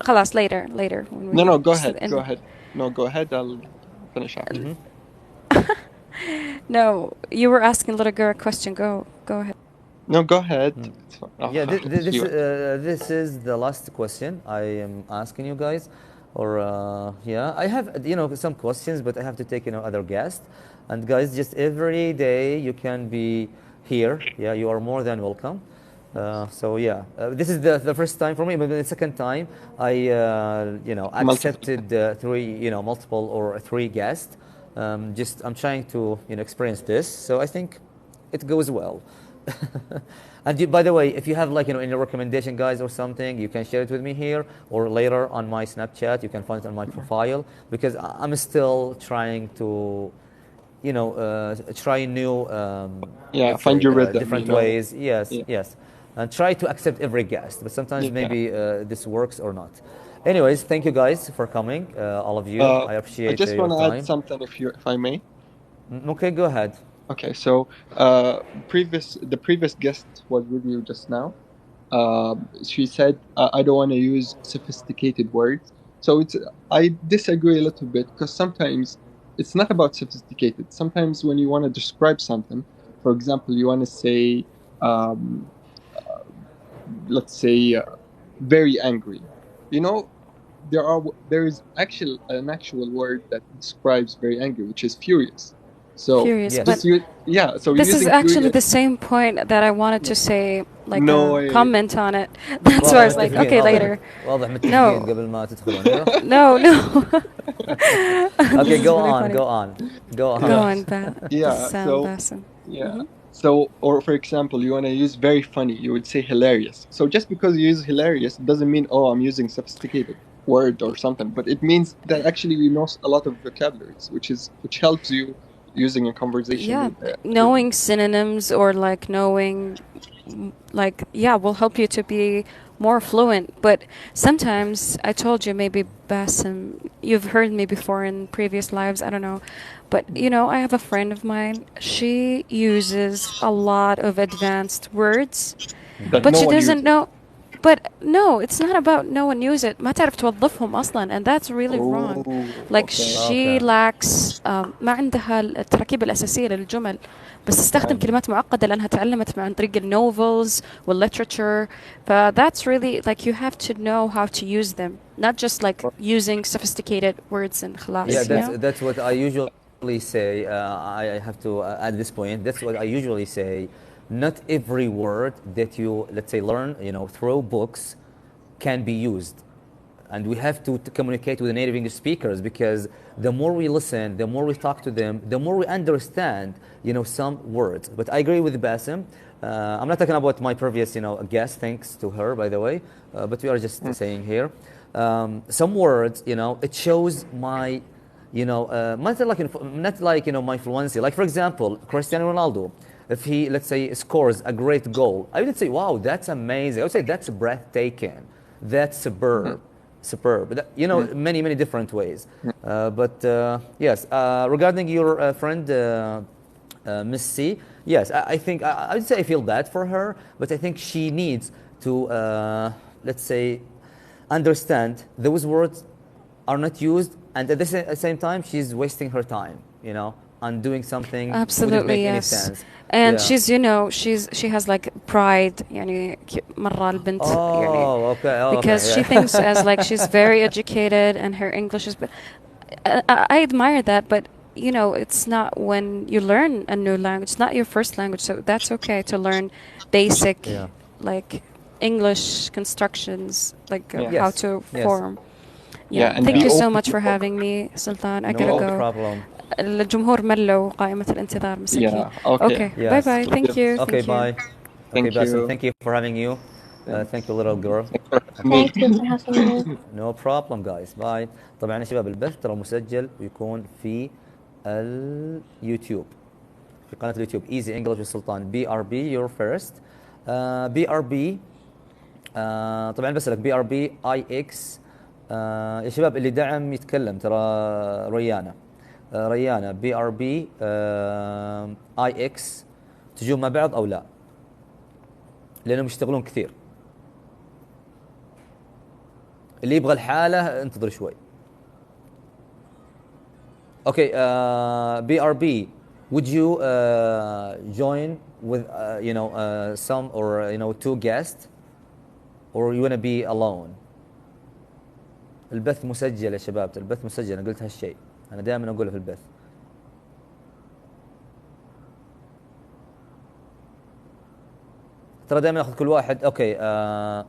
خلاص, later. When we No, go just ahead. end. Go ahead. No, go ahead. I'll finish after. No, you were asking little girl a question. Go ahead. No, go ahead. It's fine. Yeah, It's you. this is the last question I am asking you guys. Or yeah, I have some questions, but I have to take other guests. And guys, just every day you can be here. Yeah, you are more than welcome. So yeah, this is the first time for me, but the second time I accepted multiple or three guests. Just I'm trying to experience this, so I think it goes well. And by the way, if you have any recommendation, guys, or something, you can share it with me here or later on my Snapchat. You can find it on my profile, because I'm still trying to try new Find your rhythm. different ways. Yes, Yeah. yes, and try to accept every guest. But sometimes Yeah. maybe this works or not. Anyways, thank you guys for coming, all of you. I appreciate I just your want to time. add something, if I may. Okay, go ahead. Okay, so the previous guest was with you just now. She said, I don't want to use sophisticated words. So I disagree a little bit, because sometimes it's not about sophisticated. Sometimes when you want to describe something, for example, you want to say, let's say, very angry. There is an actual word that describes very angry, which is furious. So Furious, Yes. but so this is using actually the furious, same point that I wanted to say, like No, comment on it. That's why I was like, okay, later. واضح متفقين No. قبل ما تدخلون. أيوة. No. Okay, This go is really on, funny. go on. Go on, Yeah, so- Bassem. yeah. So, or for example, you want to use very funny, you would say hilarious. So just because you use hilarious doesn't mean, oh, I'm using sophisticated word or something, but it means that actually you know a lot of vocabularies, which helps you using a conversation. Yeah, with, knowing synonyms or like knowing, will help you to be more fluent. But sometimes, I told you, maybe Bassem, you've heard me before in previous lives, I don't know. But, I have a friend of mine, she uses a lot of advanced words, that but no she one doesn't uses. know. But no, it's not about no one use it. ما تعرف توظفهم أصلا, and that's really wrong. Like okay. she Okay. lacks ما عندها التراكيب الأساسية للجمل, بس تستخدم كلمات معقدة لأنها تعلمت عن طريق الnovels والliterature. That's really, like, you have to know how to use them, not just like using sophisticated words and خلاص. Yeah, that's what I usually say. I have to add this point. That's what I usually say. Not every word that you, let's say, learn, through books can be used. And we have to communicate with the native English speakers, because the more we listen, the more we talk to them, the more we understand, some words. But I agree with Bassem. I'm not talking about my previous, guest, thanks to her, by the way. But we are just saying here. Some words, it shows my, not like my fluency. Like, for example, Cristiano Ronaldo. If he, let's say, scores a great goal, I would say, wow, that's amazing. I would say that's breathtaking. That's superb. superb. But, you know, many different ways. But yes, regarding your friend Miss C, yes, I think I'd say I feel bad for her, but I think she needs to let's say understand those words are not used, and at the same time she's wasting her time, you know, on doing something Absolutely, wouldn't make any yes. sense. And Yeah. she's, you know, she has like pride, يعني مرة البنت يعني Oh, okay. Oh, because okay, she yeah. thinks as like she's very educated and her English is. I admire that, but you know, it's not when you learn a new language. It's not your first language, so that's okay to learn basic, Yeah. like English constructions, like Yeah. how Yes, to yes. form. Yeah, and Thank be you so open much to for having me, Sultan. I gotta No go. problem. الجمهور ملوا قائمة الانتظار مساكين. Yeah, okay. Okay, bye Yes. bye. Thank you. Okay, Thank you. bye. Okay, Thank Bassem, you. thank you for having you. Thank you, little girl. Thanks for having me. Thank you for having me. No problem, guys. Bye. طبعا يا شباب البث ترى مسجل ويكون في اليوتيوب، في قناة اليوتيوب Easy English with Sultan. BRB your first. BRB طبعا بسألك BRB IX. يا شباب اللي دعم يتكلم ترى. ريانة ريانة BRB IX تجون مع بعض أو لا؟ لأنهم يشتغلون كثير. اللي يبغى الحالة انتظر شوي. Okay, BRB, would you join with you know some or you know two guests, or you wanna be alone? البث مسجل يا شباب، البث مسجل. أنا قلت هالشيء، أنا دائما أقوله في البث. ترى دائما أخذ كل واحد. أوكي أنا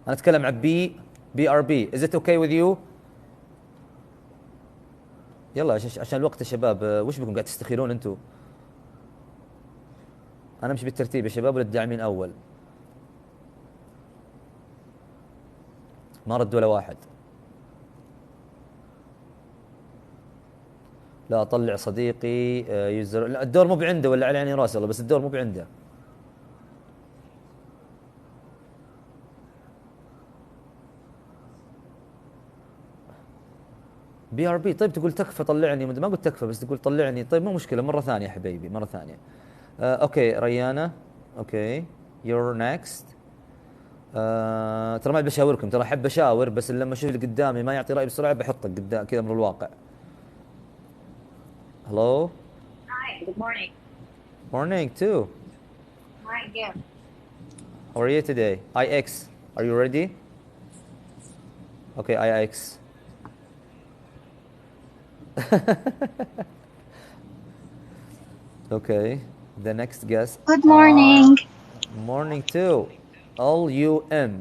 أتكلم عن BRB. Is it okay with you؟ يلا عشان الوقت يا شباب. وش بكم قاعد تستخيرون انتم؟ انا امشي بالترتيب يا شباب ولا الداعمين اول؟ ما رد ولا واحد. لا اطلع صديقي يوزر. لا الدور مو بعنده ولا على عيني راسي والله، بس الدور مو بعنده. BRB. طيب تقول تكفى طلعني، ما قلت تكفى بس تقول طلعني. طيب مو مشكلة، مرة ثانية حبيبي، مرة ثانية. اوكي ريانة. اوكي you're next. ترى ما بشاوركم، ترى احب اشاور بس لما اشوف اللي قدامي ما يعطي رأي بسرعة بحطك قدام كذا من الواقع. Hello. Hi, good morning. Morning too. Hi, yeah. How are you today? IX, are you ready? Okay, IX. Okay, the next guest. Good morning. Morning too. LUM.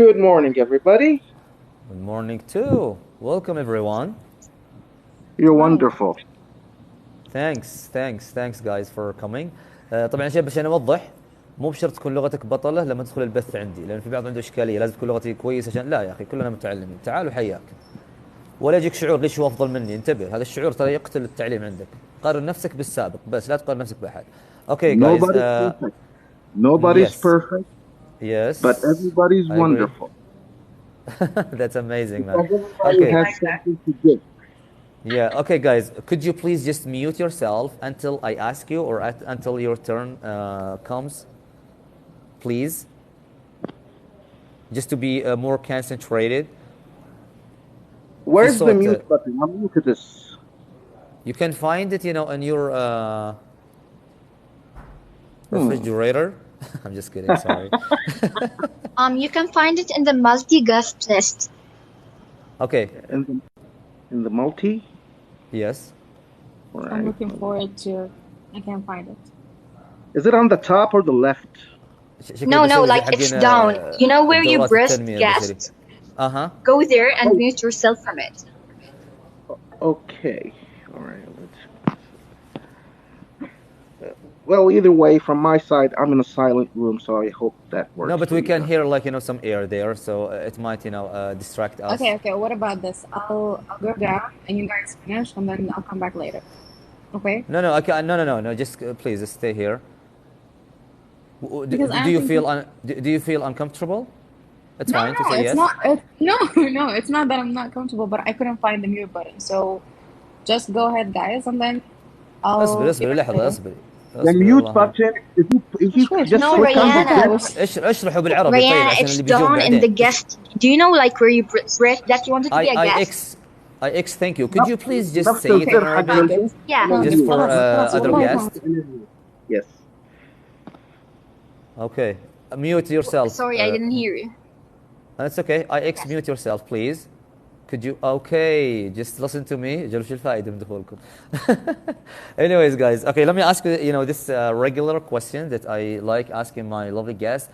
Good morning, everybody. Good morning too. Welcome everyone. You're wonderful. Thanks guys for coming. طبعا شباب عشان اوضح، مو بشرط تكون لغتك بطلة لما تدخل البث عندي، لان في بعض عنده اشكاليه لازم تكون لغتي كويس عشان لا يا اخي كلنا متعلمين. تعال وحياك. ولا يجيك شعور ليش هو افضل مني، انتبه هذا الشعور ترى يقتل التعليم عندك. قارن نفسك بالسابق بس، لا تقارن نفسك باحد. اوكي guys. Nobody's perfect. Nobody's yes. perfect. Yes. But everybody's I agree. wonderful. That's amazing, man. Everybody Okay. has something to give. Yeah. Okay, guys. Could you please just mute yourself until I ask you, or until your turn comes, please? Just to be more concentrated. Where's the mute button? I'm new to this. You can find it, you know, in your refrigerator. I'm just kidding. Sorry. You can find it in the multi-guest list. Okay. In the multi? Yes. Right. I'm looking for it too. I can't find it. Is it on the top or the left? No, like it's down. You know where you press guest? Go there and mute yourself from it. Okay. All right. Well, either way, from my side, I'm in a silent room, so I hope that works. No, but we can hear like, you know, some air there, so it might, you know, distract us. Okay. What about this? I'll go down and you guys finish, and then I'll come back later. Okay? No. I can't. No. Just please stay here. Do you feel do you feel uncomfortable? It's fine to say it's yes. No, it's not that I'm not comfortable, but I couldn't find the mute button. So just go ahead, guys, and then I'll. اصبري لحظة اصبري. The mute button, if you just No, click on the Rihanna. guest. اشرحوا بالعربي طيب عشان It's اللي بيجون down in بعدين. the guest. Do you know like where you press that you wanted to be a guest? IX, thank you. Could you please just نفس say it in السر حق Arabic? الجست. Yeah. Just for other guests. Yes. Okay. Mute yourself. Sorry, I didn't hear you. That's okay. IX, mute yourself, please. Could you? Okay, just listen to me. جرب شو الفائدة من دخولكم. Anyways, guys. Okay, let me ask you. You know this regular question that I like asking my lovely guests.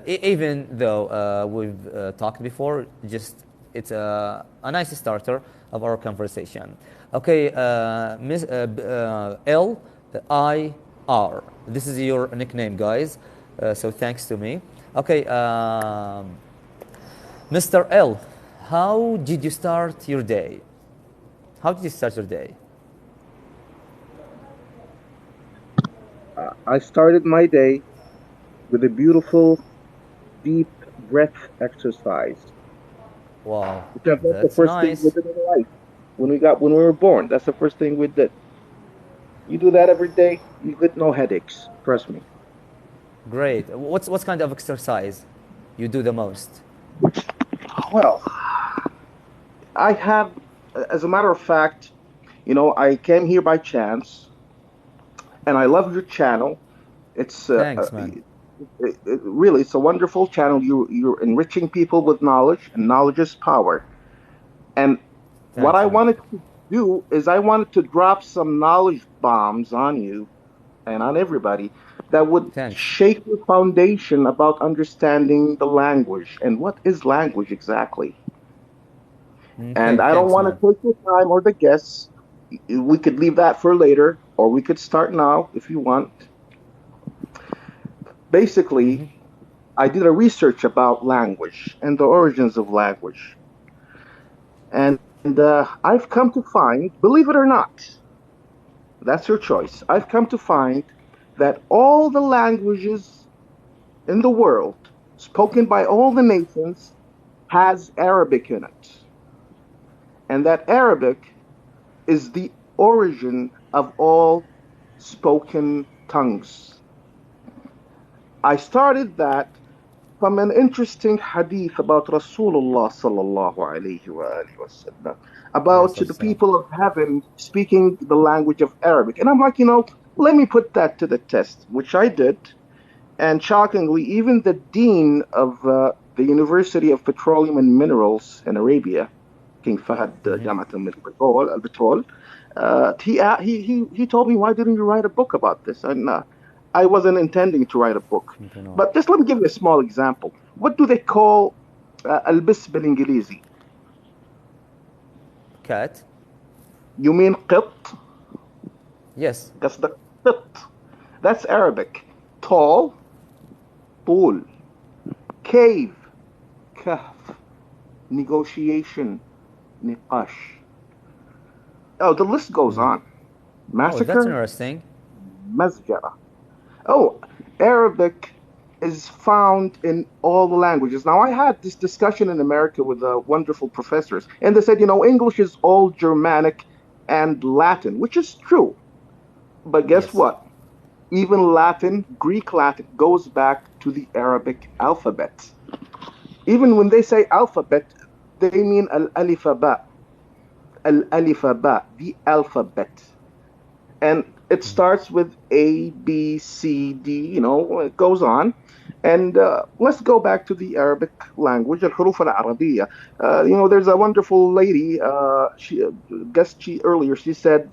Even though we've talked before, just it's a nice starter of our conversation. Okay, Miss LIR. This is your nickname, guys. So thanks to me. Okay, Mr. L. How did you start your day? How did you start your day? I started my day with a beautiful, deep breath exercise. Wow, Because that's the that's first thing nice. we did in life. When we were born, that's the first thing we did. You do that every day, you get no headaches. Trust me. Great. What's kind of exercise you do the most? Well, I have, as a matter of fact, you know, I came here by chance, and I love your channel. It's Thanks, man. Really, it's a wonderful channel. You're enriching people with knowledge, and knowledge is power. And what I wanted to do is I wanted to drop some knowledge bombs on you and on everybody that would shake your foundation about understanding the language and what is language exactly. And I don't want to take your time or the guests. We could leave that for later, or we could start now if you want. Basically, I did a research about language and the origins of language. And I've come to find, believe it or not, that's your choice. I've come to find that all the languages in the world, spoken by all the nations, has Arabic in it. And that Arabic is the origin of all spoken tongues. I started that from an interesting hadith about Rasulullah sallallahu alayhi wa sallam, about the people of heaven speaking the language of Arabic. And I'm like, you know, let me put that to the test, which I did. And shockingly, even the dean of the University of Petroleum and Minerals in Arabia, King Fahd Jamaat al-Petrol, he told me, why didn't you write a book about this? And I wasn't intending to write a book. But just let me give you a small example. What do they call البس بالإنجليزي? Cat. You mean قط? Yes. That's the قط. That's Arabic. Tall, طول. Cave, كهف. Negotiation, نقاش. Oh, the list goes on. Massacre. Oh, that's interesting. Masjara. Oh, Arabic is found in all the languages. Now, I had this discussion in America with wonderful professors, and they said, you know, English is all Germanic and Latin, which is true. But guess what? Even Latin, Greek Latin, goes back to the Arabic alphabet. Even when they say alphabet, they mean al-alifaba. Al-alifaba, the alphabet. And it starts with A, B, C, D, you know, it goes on. And let's go back to the Arabic language, الحروف العربية. You know, there's a wonderful lady, earlier, she said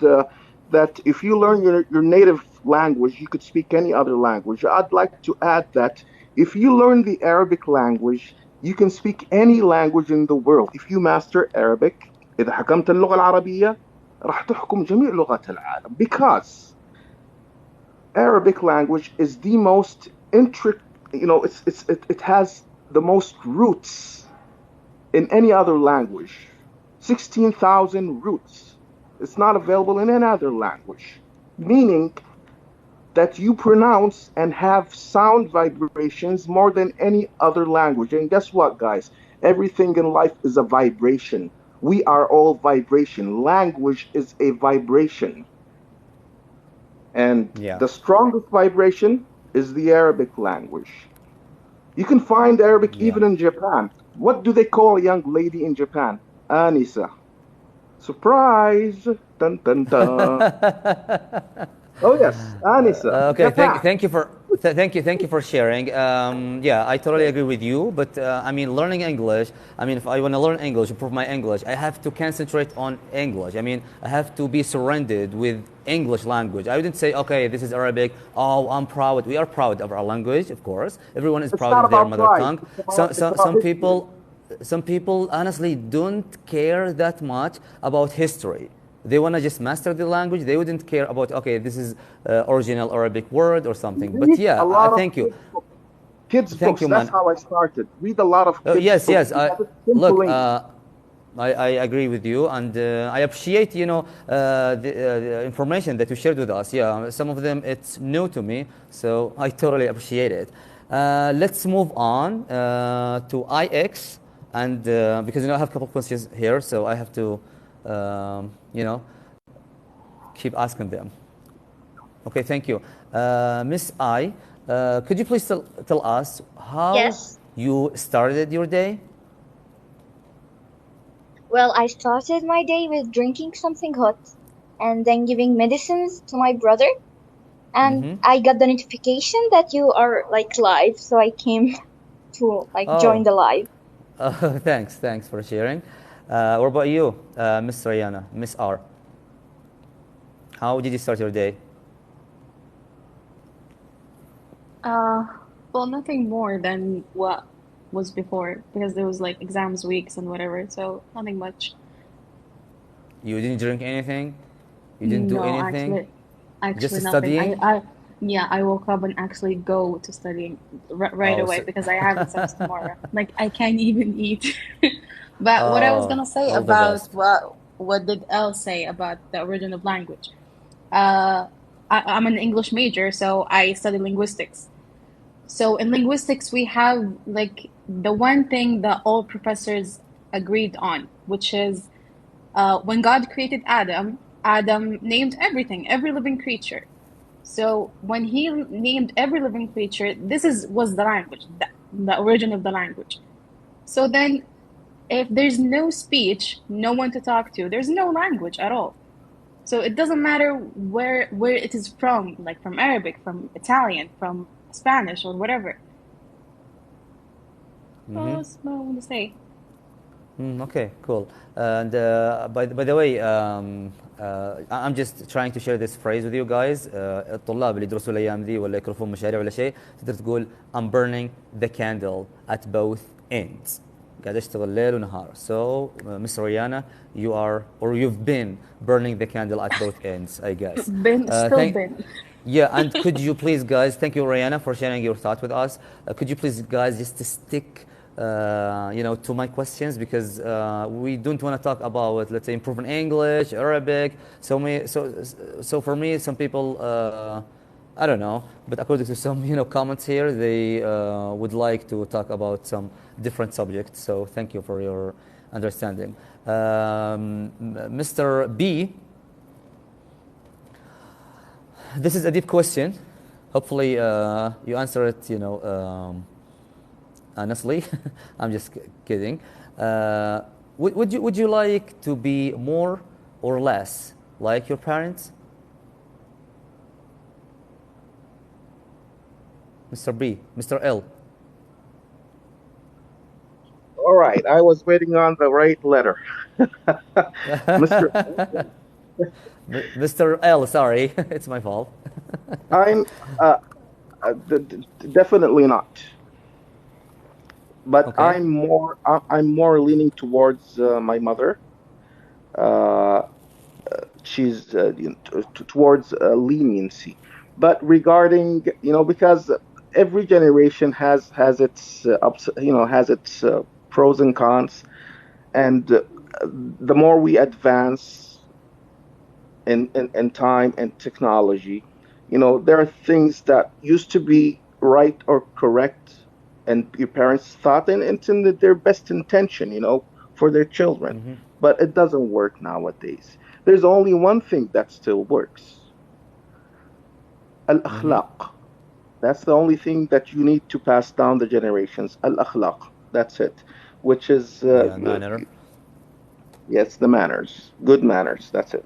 that if you learn your native language, you could speak any other language. I'd like to add that if you learn the Arabic language, you can speak any language in the world. If you master Arabic, إذا حكمت اللغة العربية راح تحكم جميع لغات العالم, because Arabic language is the most intricate, you know, it has the most roots in any other language. 16,000 roots. It's not available in any other language. Meaning, that you pronounce and have sound vibrations more than any other language. And guess what, guys? Everything in life is a vibration. We are all vibration. Language is a vibration. And Yeah. the strongest vibration is the Arabic language. You can find Arabic Yeah. even in Japan. What do they call a young lady in Japan? Anisa. Surprise! Dun dun dun. Oh yes, Anisa. Okay, Japan. thank you for sharing. Yeah, I totally agree with you. But I mean, learning English. I mean, if I want to learn English, improve my English, I have to concentrate on English. I mean, I have to be surrounded with English language. I wouldn't say, okay, this is Arabic. Oh, I'm proud. We are proud of our language, of course. Everyone is It's proud not of their about mother pride. tongue. It's about history. Some people honestly don't care that much about history. They want to just master the language. They wouldn't care about, okay, this is original Arabic word or something. But Read yeah, a lot of thank you. kids Thank books. you, That's man. how I started. Read a lot of kids Yes, books yes. because it's simple Look, English. I agree with you, and I appreciate, the information that you shared with us. Yeah, some of them it's new to me, so I totally appreciate it. Let's move on to IX, and because I have a couple of questions here, so I have to, you know, keep asking them. Okay, thank you. Miss I, could you please tell us how Yes. you started your day? Well, I started my day with drinking something hot and then giving medicines to my brother. And I got the notification that you are like live, so I came to like join Oh, the live. thanks for sharing. What about you, Miss Rayana, Miss R? How did you start your day? Well, nothing more than what was before because there was like exams weeks and whatever, so nothing much. You didn't drink anything? You didn't do No, anything? actually Just nothing. studying? Yeah, I woke up and actually go to studying right Oh, away so, because I have exams tomorrow. Like I can't even eat. But what I was oh, gonna say all the about best. what did Elle say about the origin of language? I'm an English major, so I study linguistics. So in linguistics, we have like the one thing that all professors agreed on, which is when God created Adam, Adam named everything, every living creature. So when he named every living creature, was the language, the origin of the language. So then, if there's no speech, no one to talk to, there's no language at all. So it doesn't matter where it is from, like from Arabic, from Italian, from Spanish, or whatever. Oh, that's what I want to say. Okay, cool. And by the way, I'm just trying to share this phrase with you guys. الطلاب اللي يدرسوا الأيام دي ولا يكرفون مشاريع ولا شيء تقدر تقول I'm burning the candle at both ends. قاعد أشتغل ليل ونهار. So, Miss Rihanna, you've been burning the candle at both ends, I guess. Still been. Yeah, and could you please, guys, thank you, Rihanna, for sharing your thought with us. Could you please, guys, just stick, to my questions because we don't want to talk about, let's say, improving English, Arabic. So for me, some people, I don't know, but according to some, comments here, they would like to talk about some different subjects. So thank you for your understanding. Mr. B. This is a deep question. Hopefully, you answer it, honestly. I'm just kidding. Would you like to be more or less like your parents? Mr. B, Mr. L. All right, I was waiting on the right letter. Mr. Mr. L, sorry, it's my fault. I'm definitely not. But Okay. I'm more leaning towards my mother. She's towards leniency. But regarding, because every generation has its has its pros and cons, and the more we advance in time and technology, There are things that used to be right or correct, and your parents thought, and it's in their best intention, for their children. But it doesn't work nowadays. There's only one thing that still works: al-akhlaq. That's the only thing that you need to pass down the generations. Al-akhlaq. That's it. Which is, Yeah, manner. yes, the manners. Good manners. That's it.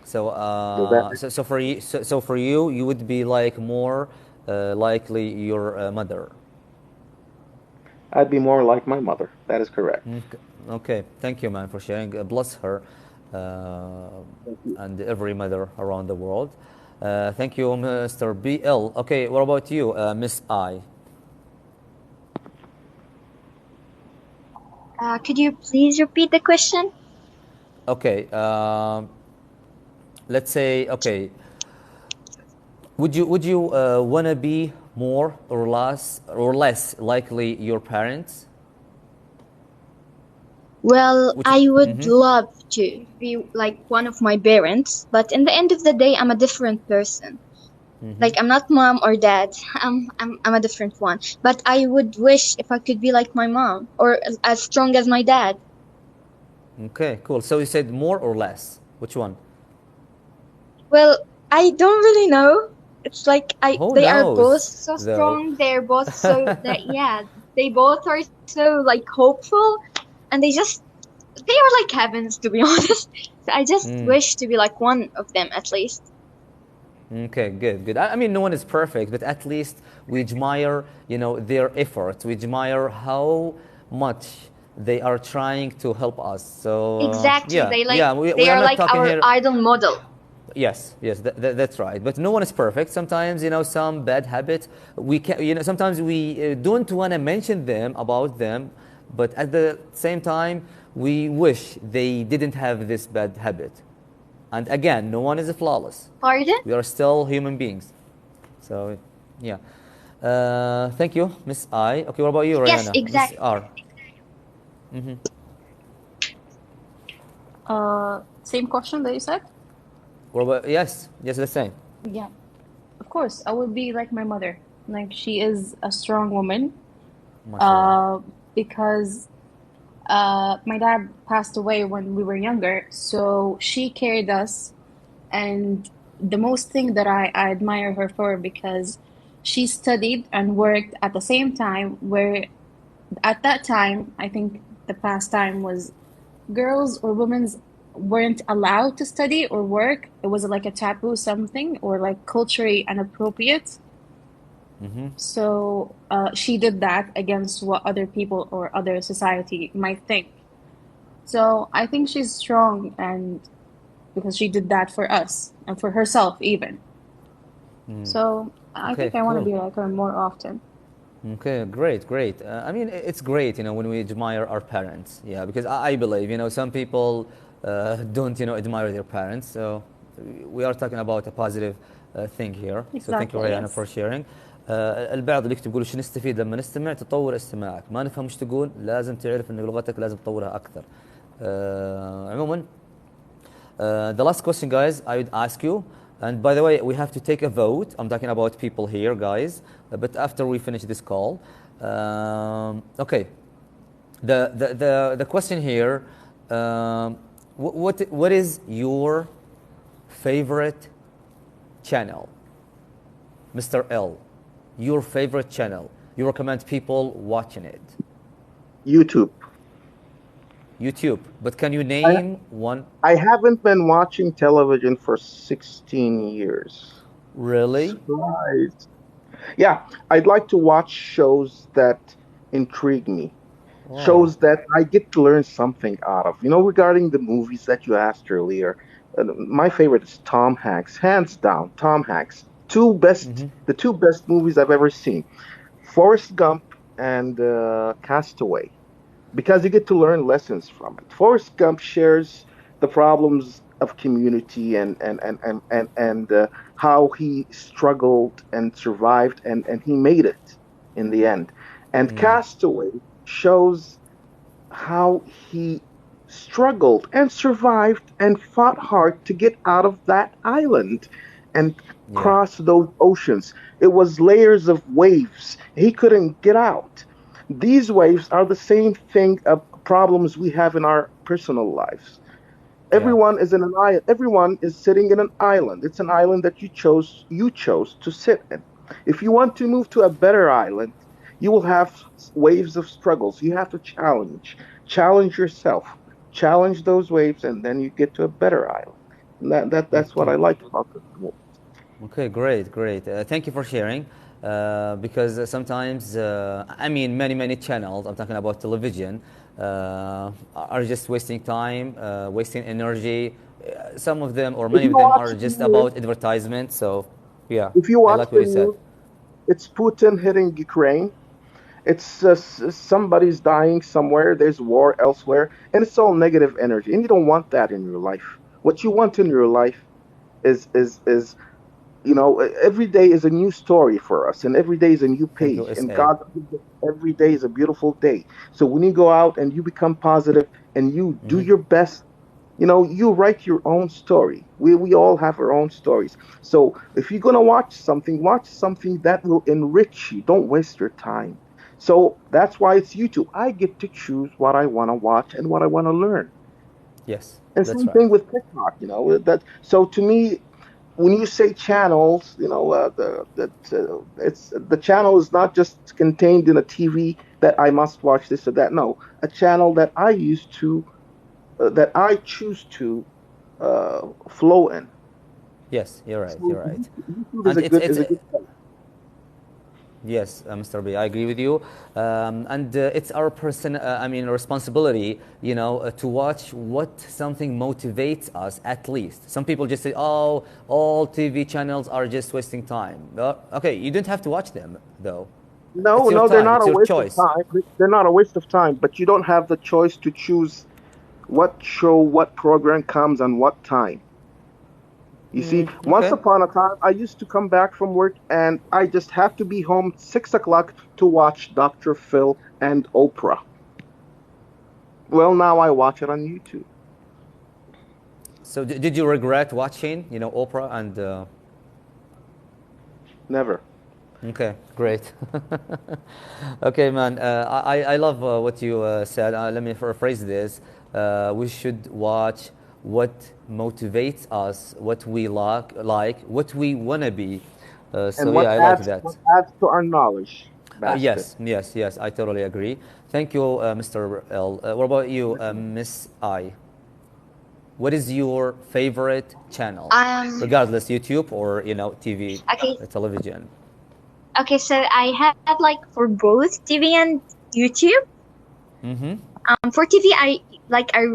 So, Does that so for you, you would be like more likely your mother. I'd be more like my mother. That is correct. Okay, thank you, man, for sharing. Bless her and every mother around the world. Thank you, Mr. BL. Okay, what about you, Miss I? Could you please repeat the question? Okay, let's say, okay, would you wanna be more or less likely your parents? Well, Which, I would love to be like one of my parents, but in the end of the day, I'm a different person. Like, I'm not mom or dad. I'm a different one. But I would wish if I could be like my mom or as strong as my dad. Okay, cool. So you said more or less. Which one? Well, I don't really know. It's like Who they are both knows, so though? strong. They're both so that yeah, they both are so like hopeful, and they are like heavens, to be honest. So I just wish to be like one of them at least. Okay, good, good. I mean, no one is perfect, but at least we admire, their efforts. We admire how much they are trying to help us. So Exactly. yeah, yeah. We They are are not like talking our here. idol model. Yes, yes, that's right. But no one is perfect. Sometimes, some bad habits we can, sometimes we don't want to mention them about them, but at the same time, we wish they didn't have this bad habit. And again, no one is flawless. Pardon? We are still human beings. So, yeah. Thank you, Miss I. Okay, what about you, Yes, Rihanna? Miss exactly. R. Same question that you said? What about, yes, the same. Yeah, of course. I would be like my mother. Like, she is a strong woman. MashaAllah. Because my dad passed away when we were younger, so she carried us. And the most thing that I admire her for, because she studied and worked at the same time, where at that time, I think the past time was girls or women weren't allowed to study or work. It was like a taboo something, or like culturally inappropriate. So she did that against what other people or other society might think. So I think she's strong, and because she did that for us and for herself even. So I Okay, think I want to cool. be like her more often. Okay, great, great. I mean, it's great, when we admire our parents. Yeah, because I believe, some people don't, admire their parents. So we are talking about a positive thing here. So thank you, Exactly, Rayana, yes. for sharing. البعض اللي يكتب يقول شو نستفيد لما نستمع؟ تطور استماعك، ما نفهم ايش تقول، لازم تعرف ان لغتك لازم تطورها اكثر. عموما the last question, guys, I would ask you, and by the way, we have to take a vote. I'm talking about people here, guys, but after we finish this call. Okay. The question here, what is your favorite channel? Mr. L, your favorite channel. You recommend people watching it. YouTube. YouTube. But can you I, name one? I haven't been watching television for 16 years. Really? Surprise. Yeah, I'd like to watch shows that intrigue me. Wow. Shows that I get to learn something out of. Regarding the movies that you asked earlier, my favorite is Tom Hanks, hands down. Tom Hanks, the two best movies I've ever seen, Forrest Gump and Castaway, because you get to learn lessons from it. Forrest Gump shares the problems of community and how he struggled and survived and he made it in the end. And Castaway shows how he struggled and survived and fought hard to get out of that island and Yeah. cross those oceans. It was layers of waves. He couldn't get out. These waves are the same thing of problems we have in our personal lives. Yeah. Everyone is in an island. Everyone is sitting in an island. It's an island that you chose to sit in. If you want to move to a better island, you will have waves of struggles. You have to challenge yourself, challenge those waves, and then you get to a better island. And that's what Okay. I like about this world. Okay, great, great. Thank you for sharing. Because sometimes, I mean, many channels, I'm talking about television, are just wasting time, wasting energy. Some of them, or If many you of them, watch are the just news, about advertisement. So, yeah, if you I watch like what the you said. news, it's Putin hitting Ukraine. It's somebody's dying somewhere. There's war elsewhere, and it's all negative energy. And you don't want that in your life. What you want in your life is every day is a new story for us, and every day is a new Thank you, page. And SA. God, every day is a beautiful day. So when you go out and you become positive and you do your best, you write your own story. We all have our own stories. So if you're gonna watch something that will enrich you. Don't waste your time. So that's why it's YouTube. I get to choose what I want to watch and what I want to learn. Yes, And that's same right. thing with TikTok. That. So to me, when you say channels, it's the channel is not just contained in a TV that I must watch this or that. No, a channel that I choose to flow in. Yes, you're right. So You're right. YouTube is And a it's good it's is a good place. yes, Mr. B, I agree with you. And it's our I mean, responsibility, to watch what something motivates us at least. Some people just say, oh, all TV channels are just wasting time. Okay, you don't have to watch them, though. No, It's your no, they're time, not it's a your waste of choice. time. They're not a waste of time, but you don't have the choice to choose what show, what program comes on what time. You see, once Okay. upon a time, I used to come back from work and I just have to be home 6 o'clock to watch Dr. Phil and Oprah. Well, now I watch it on YouTube. So did you regret watching, Oprah and... Never. Okay, great. Okay, man. I love what you said. Let me rephrase this. We should watch what motivates us, what we like, what we wanna be. So And yeah, I like that. what adds to our knowledge basket. Yes. I totally agree. Thank you, Mr. L. What about you, Miss I? What is your favorite channel, Um. regardless YouTube or TV, Okay. television? Okay. So I had like for both TV and YouTube. Mm-hmm. For TV, I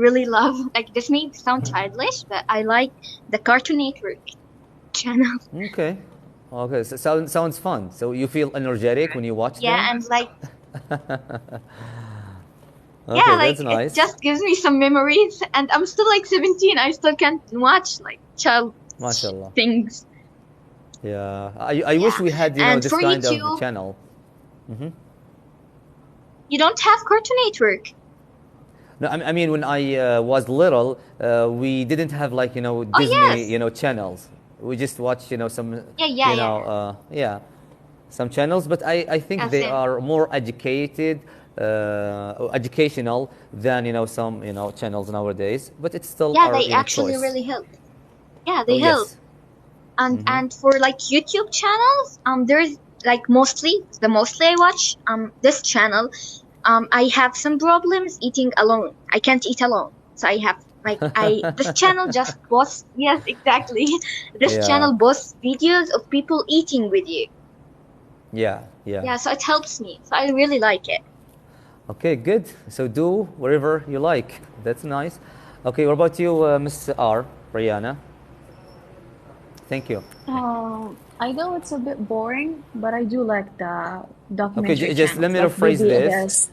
really love like this may sound childish, but I like the Cartoon Network channel. Okay. Okay. So sounds fun. So you feel energetic when you watch Yeah, them? and like yeah, Okay, like that's it nice. just gives me some memories, and I'm still like 17. I still can't watch like child MashaAllah. things. Yeah. I wish Yeah, we had, and this for kind of YouTube, channel. Mm-hmm. you don't have Cartoon Network. No, I mean, when I was little, we didn't have like, Oh Disney, yes, channels. We just watch, some, yeah. yeah, some channels, but I think That's they it. are more educational than, some, channels nowadays, but it's still Yeah, our, they actually choice. really help. Yeah, Oh, they help. yes. And for like YouTube channels, there's like mostly I watch this channel. I have some problems eating alone. I can't eat alone. So I have this channel just posts, yes, exactly. This Yeah. channel posts videos of people eating with you. Yeah. Yeah, so it helps me. So I really like it. Okay, good. So do whatever you like. That's nice. Okay, what about you, Miss R, Brianna? Thank you. I know it's a bit boring, but I do like the Okay, documentary just let channels, me like rephrase Baby this.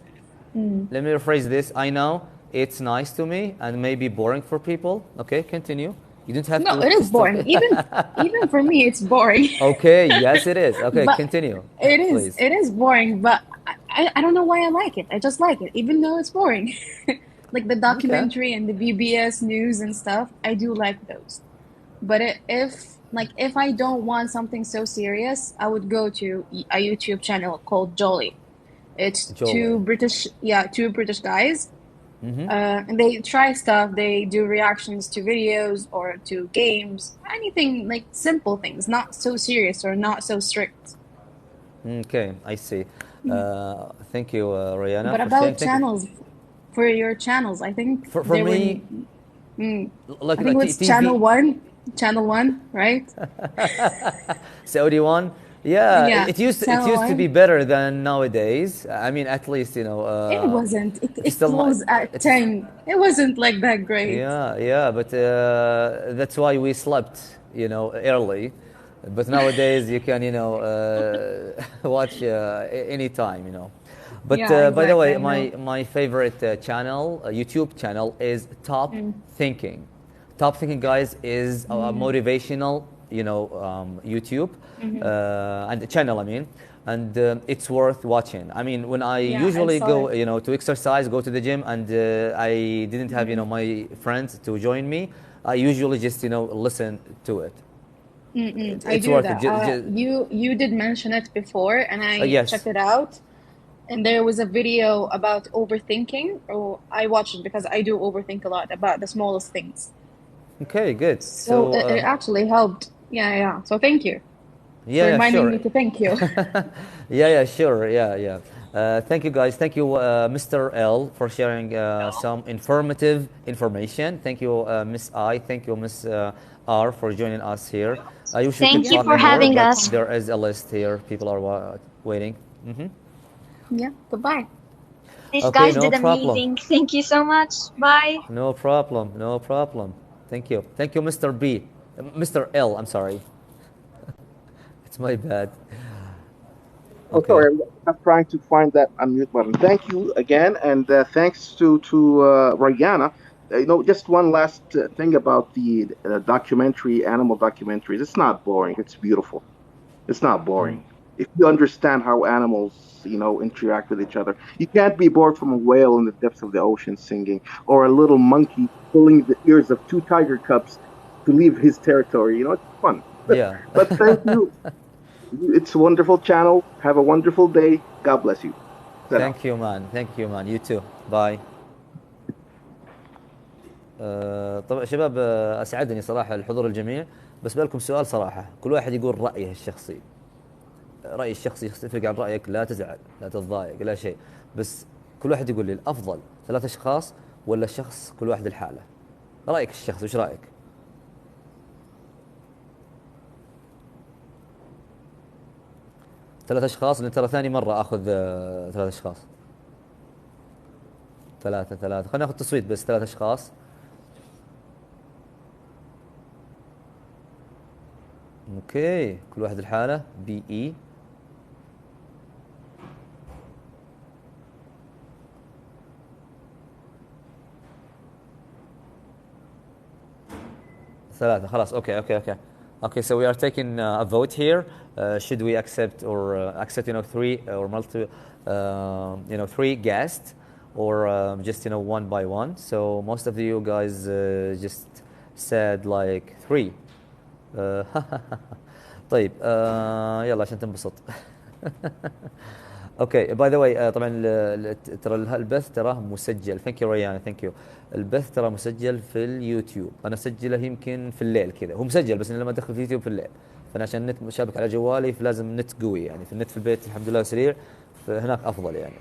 Adele. Mm. Let me rephrase this. I know it's nice to me and maybe boring for people. Okay, continue. You don't have No, to it is stop. boring. Even for me, it's boring. Okay, yes, it is. Okay, But continue, it is please. it is boring. But I don't know why I like it. I just like it, even though it's boring. like the documentary and the BBS news and stuff. I do like those. But if I don't want something so serious, I would go to a YouTube channel called Jolly. It's Jolly. two British guys. And they try stuff. They do reactions to videos or to games, anything like simple things, not so serious or not so strict. Okay, I see. Thank you, Rihanna, But for sharing. about channels, for your channels, I think For they were. me, like I think it was TV. Channel One, right? Saudi one. Yeah, Yeah, it used Channel to be One. better than nowadays. I mean, at least It wasn't. it's It still not. closed at It's 10. It wasn't like that great. yeah, but that's why we slept, early. But nowadays you can, watch anytime, But Yeah, by the exactly. way, I know. my favorite channel, YouTube channel, is Top Thinking. Top Thinking, guys, is a motivational, YouTube and channel, I mean, and it's worth watching. I mean, when I Yeah, I usually saw go, it. to exercise, go to the gym, and I didn't have, my friends to join me, I usually just, listen to it. I It's do worth it. that. You did mention it before, and I checked Yes. it out. And there was a video about overthinking. Oh, I watched it because I do overthink a lot about the smallest things. Okay, good. So So, it actually helped. Yeah, yeah. So thank you for yeah, reminding sure. me to thank you. Yeah, sure. Yeah. Thank you, guys. Thank you, Mr. L, for sharing some informative information. Thank you, Miss I. Thank you, Miss R, for joining us here. I wish we could Thank you Yeah, talk for you're more, having most but us. welcome. there is a list here. People are waiting. Yeah, goodbye. These Okay, guys no did problem. amazing. Thank you so much. Bye. No problem. No problem. Thank you. Thank you, Mr. B. Mr. L, I'm sorry. It's my bad. Oh, Okay. sorry, I'm trying to find that unmute button. Thank you again, and thanks to Rayana. Just one last thing about the documentary, animal documentaries. It's not boring. It's beautiful. It's not boring. If you understand how animals, interact with each other, you can't be bored from a whale in the depths of the ocean singing, or a little monkey pulling the ears of two tiger cubs to leave his territory. It's fun. Yeah. But thank you. It's a wonderful channel. Have a wonderful day. God bless you. Salam. Thank you, man. Thank you, man. You too. Bye. طبعا شباب، أسعدني صراحة الحضور الجميع. بس بالكم سؤال صراحة، كل واحد يقول رأيه الشخصي. رأيي الشخصي يختلف عن رأيك، لا تزعل، لا تتضايق، لا شيء. بس كل واحد يقول لي الأفضل 3 أشخاص ولا شخص كل واحد لحاله. رأيك الشخصي، وش رأيك؟ 3 أشخاص، لأن ترى ثاني مرة آخذ 3 أشخاص. 3 خلينا ناخذ تصويت بس 3 أشخاص. اوكي، كل واحد لحاله. بي اي. ثلاثة خلاص. Okay, so we are taking a vote here. Should we accept or accept, 3 or multi, 3 guests, or just, one by one? So most of you guys just said like 3. طيب يلا عشان تنبسط. اوكي باي ذا واي، طبعا ترى البث تراه مسجل. ثانك يو ريان، ثانك يو. البث ترى مسجل في اليوتيوب. انا اسجله يمكن في الليل كذا، هو مسجل بس لما ادخل في اليوتيوب في الليل، فانا عشان النت مشابك على جوالي فلازم نت قوي، يعني في النت في البيت الحمد لله سريع، فهناك افضل يعني.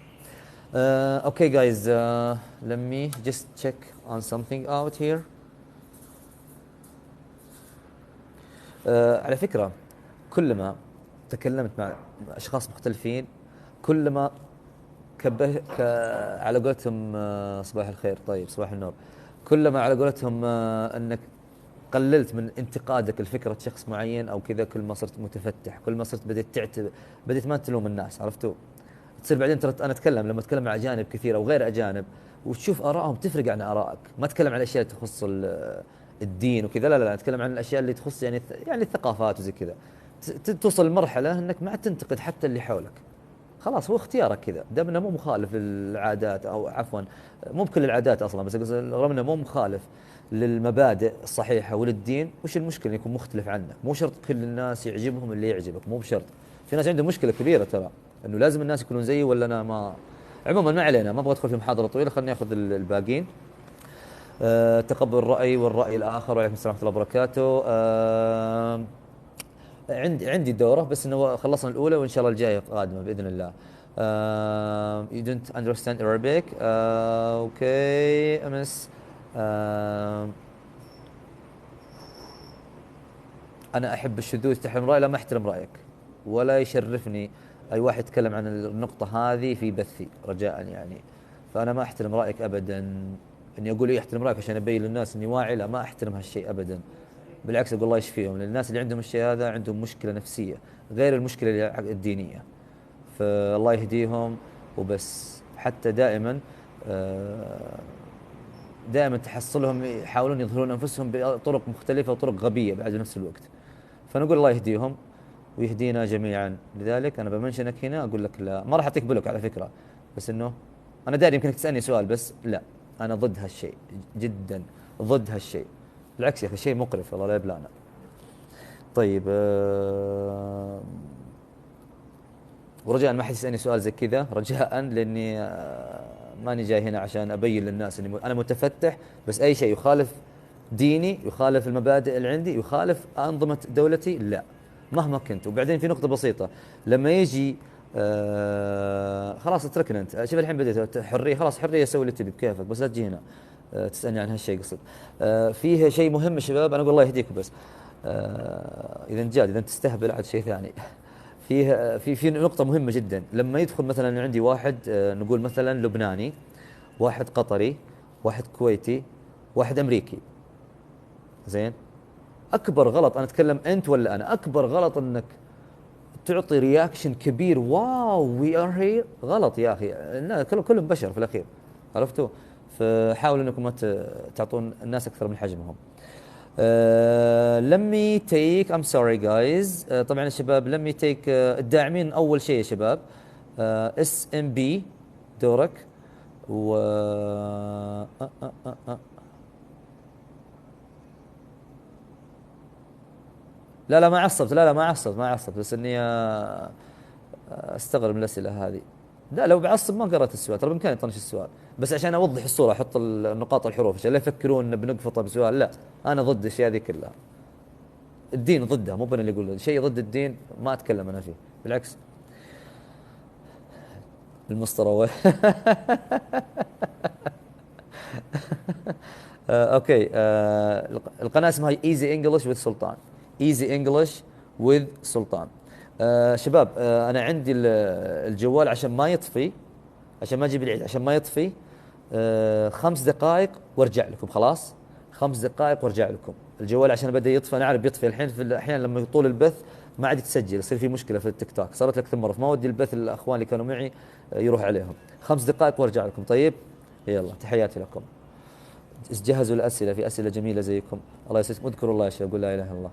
Okay guys, let me just check on something out here. على فكرة كلما تكلمت مع أشخاص مختلفين كلما على قولتهم صباح الخير، طيب صباح النور، كلما على قولتهم أنك قللت من انتقادك لفكرة شخص معين أو كذا، كل ما صرت متفتح، كل ما صرت بديت ما تلوم الناس، عرفتوا؟ تصير بعدين ترى أنا أتكلم لما أتكلم مع أجانب كثير أو غير أجانب وتشوف آرائهم تفرق عن آرائك. ما أتكلم عن الأشياء اللي تخص الدين وكذا، لا أتكلم عن الأشياء اللي تخص يعني الثقافات وزي كذا. توصل لمرحلة أنك ما عاد تنتقد حتى اللي حولك. خلاص هو اختيارك كذا، دام انه مو مخالف للعادات، او عفوا مو بكل العادات اصلا، بس رغم انه مو مخالف للمبادئ الصحيحه وللدين، وش المشكله يكون مختلف عنك؟ مو شرط كل الناس يعجبهم اللي يعجبك، مو بشرط. في ناس عندهم مشكله كبيره ترى، انه لازم الناس يكونون زيي ولا انا ما. عموما ما علينا، ما ابغى ادخل في محاضره طويله، خليني اخذ الباقين. تقبل الرأي والرأي الآخر، وعليكم السلام ورحمة الله وبركاته. عندي دورة، بس إنه خلصنا الأولى وإن شاء الله الجاية قادمة بإذن الله. You don't understand Arabic. Okay, أمس. أنا أحب الشذوذ، تحترم رأيي؟ لا، ما أحترم رأيك، ولا يشرفني أي واحد يتكلم عن النقطة هذه في بثي رجاء يعني. فأنا ما أحترم رأيك أبدا. إني أقول إيه أحترم رأيك عشان أبين للناس إني واعي، لا، ما أحترم هالشيء أبدا. بالعكس أقول الله يشفيهم، لأن الناس اللي عندهم الشيء هذا عندهم مشكلة نفسية غير المشكلة الدينية، فالله يهديهم. وبس حتى دائما دائما تحصلهم يحاولون يظهرون أنفسهم بطرق مختلفة وطرق غبية بعد نفس الوقت. فنقول الله يهديهم ويهدينا جميعا. لذلك أنا بمنشنك هنا أقول لك لا، ما راح أعطيك بلوك على فكرة، بس إنه أنا داري يمكنك تسألني سؤال، بس لا، أنا ضد هالشيء جدا، ضد هالشيء. بالعكس يا أخي شيء مقرف والله، لا يبلانا. طيب ورجاء ما حد يسألني سؤال زي كذا رجاء، لأني ماني جاي هنا عشان أبين للناس إني أنا متفتح، بس أي شيء يخالف ديني، يخالف المبادئ اللي عندي، يخالف أنظمة دولتي، لا، مهما كنت. وبعدين في نقطة بسيطة، لما يجي خلاص اتركنا أنت، شوف الحين بديت حرية، خلاص حرية، سوي اللي تبي بكيفك، بس لا تجي هنا تسألني عن هالشيء. قصد فيه شيء مهم يا شباب، أنا أقول الله يهديكم، بس إذا جاد، إذا تستهبل عاد شيء ثاني. في نقطة مهمة جدا، لما يدخل مثلا عندي واحد نقول مثلا لبناني، واحد قطري، واحد كويتي، واحد أمريكي، زين. أكبر غلط، أنا أتكلم أنت ولا أنا، أكبر غلط أنك تعطي رياكشن كبير، واو وي ار هير. غلط يا أخي، كلهم بشر في الأخير، عرفتوا؟ فحاولوا أنكم ما تعطون الناس أكثر من حجمهم. let me take I'm sorry guys. طبعا يا شباب let me take الداعمين أول شيء يا شباب. SMB دورك. و لا ما عصبت، لا ما عصبت، بس اني استغرب من الاسئله هذه. لا لو بعصب ما قرأت السؤال، ترى بامكاني اطنش السؤال، بس عشان اوضح الصوره احط النقاط الحروف عشان لا يفكرون ان بنقفطه بسؤال. لا، انا ضد الاشياء هذه كلها، الدين ضدها، مو بنا اللي يقول شيء ضد الدين ما اتكلم انا فيه، بالعكس. المسطره اوكي. القناه اسمها ايزي انجلش وذ سلطان، ايزي انجلش وذ سلطان. شباب انا عندي الجوال عشان ما يطفي، عشان ما اجيب العيد، عشان ما يطفي 5 دقائق وارجع لكم، خلاص 5 دقائق وارجع لكم. الجوال عشان بدا يطفي، انا عارف بيطفي الحين، في الاحيان لما يطول البث ما عاد يتسجل، يصير في مشكله في التيك توك، صارت لك 3 مرات، فما ودي البث الاخوان اللي كانوا معي يروح عليهم. 5 دقائق وارجع لكم. طيب يلا، تحياتي لكم. جهزوا الاسئله، في اسئله جميله زيكم. الله يسعدكم، اذكروا الله يا شباب، قول لا اله الا الله.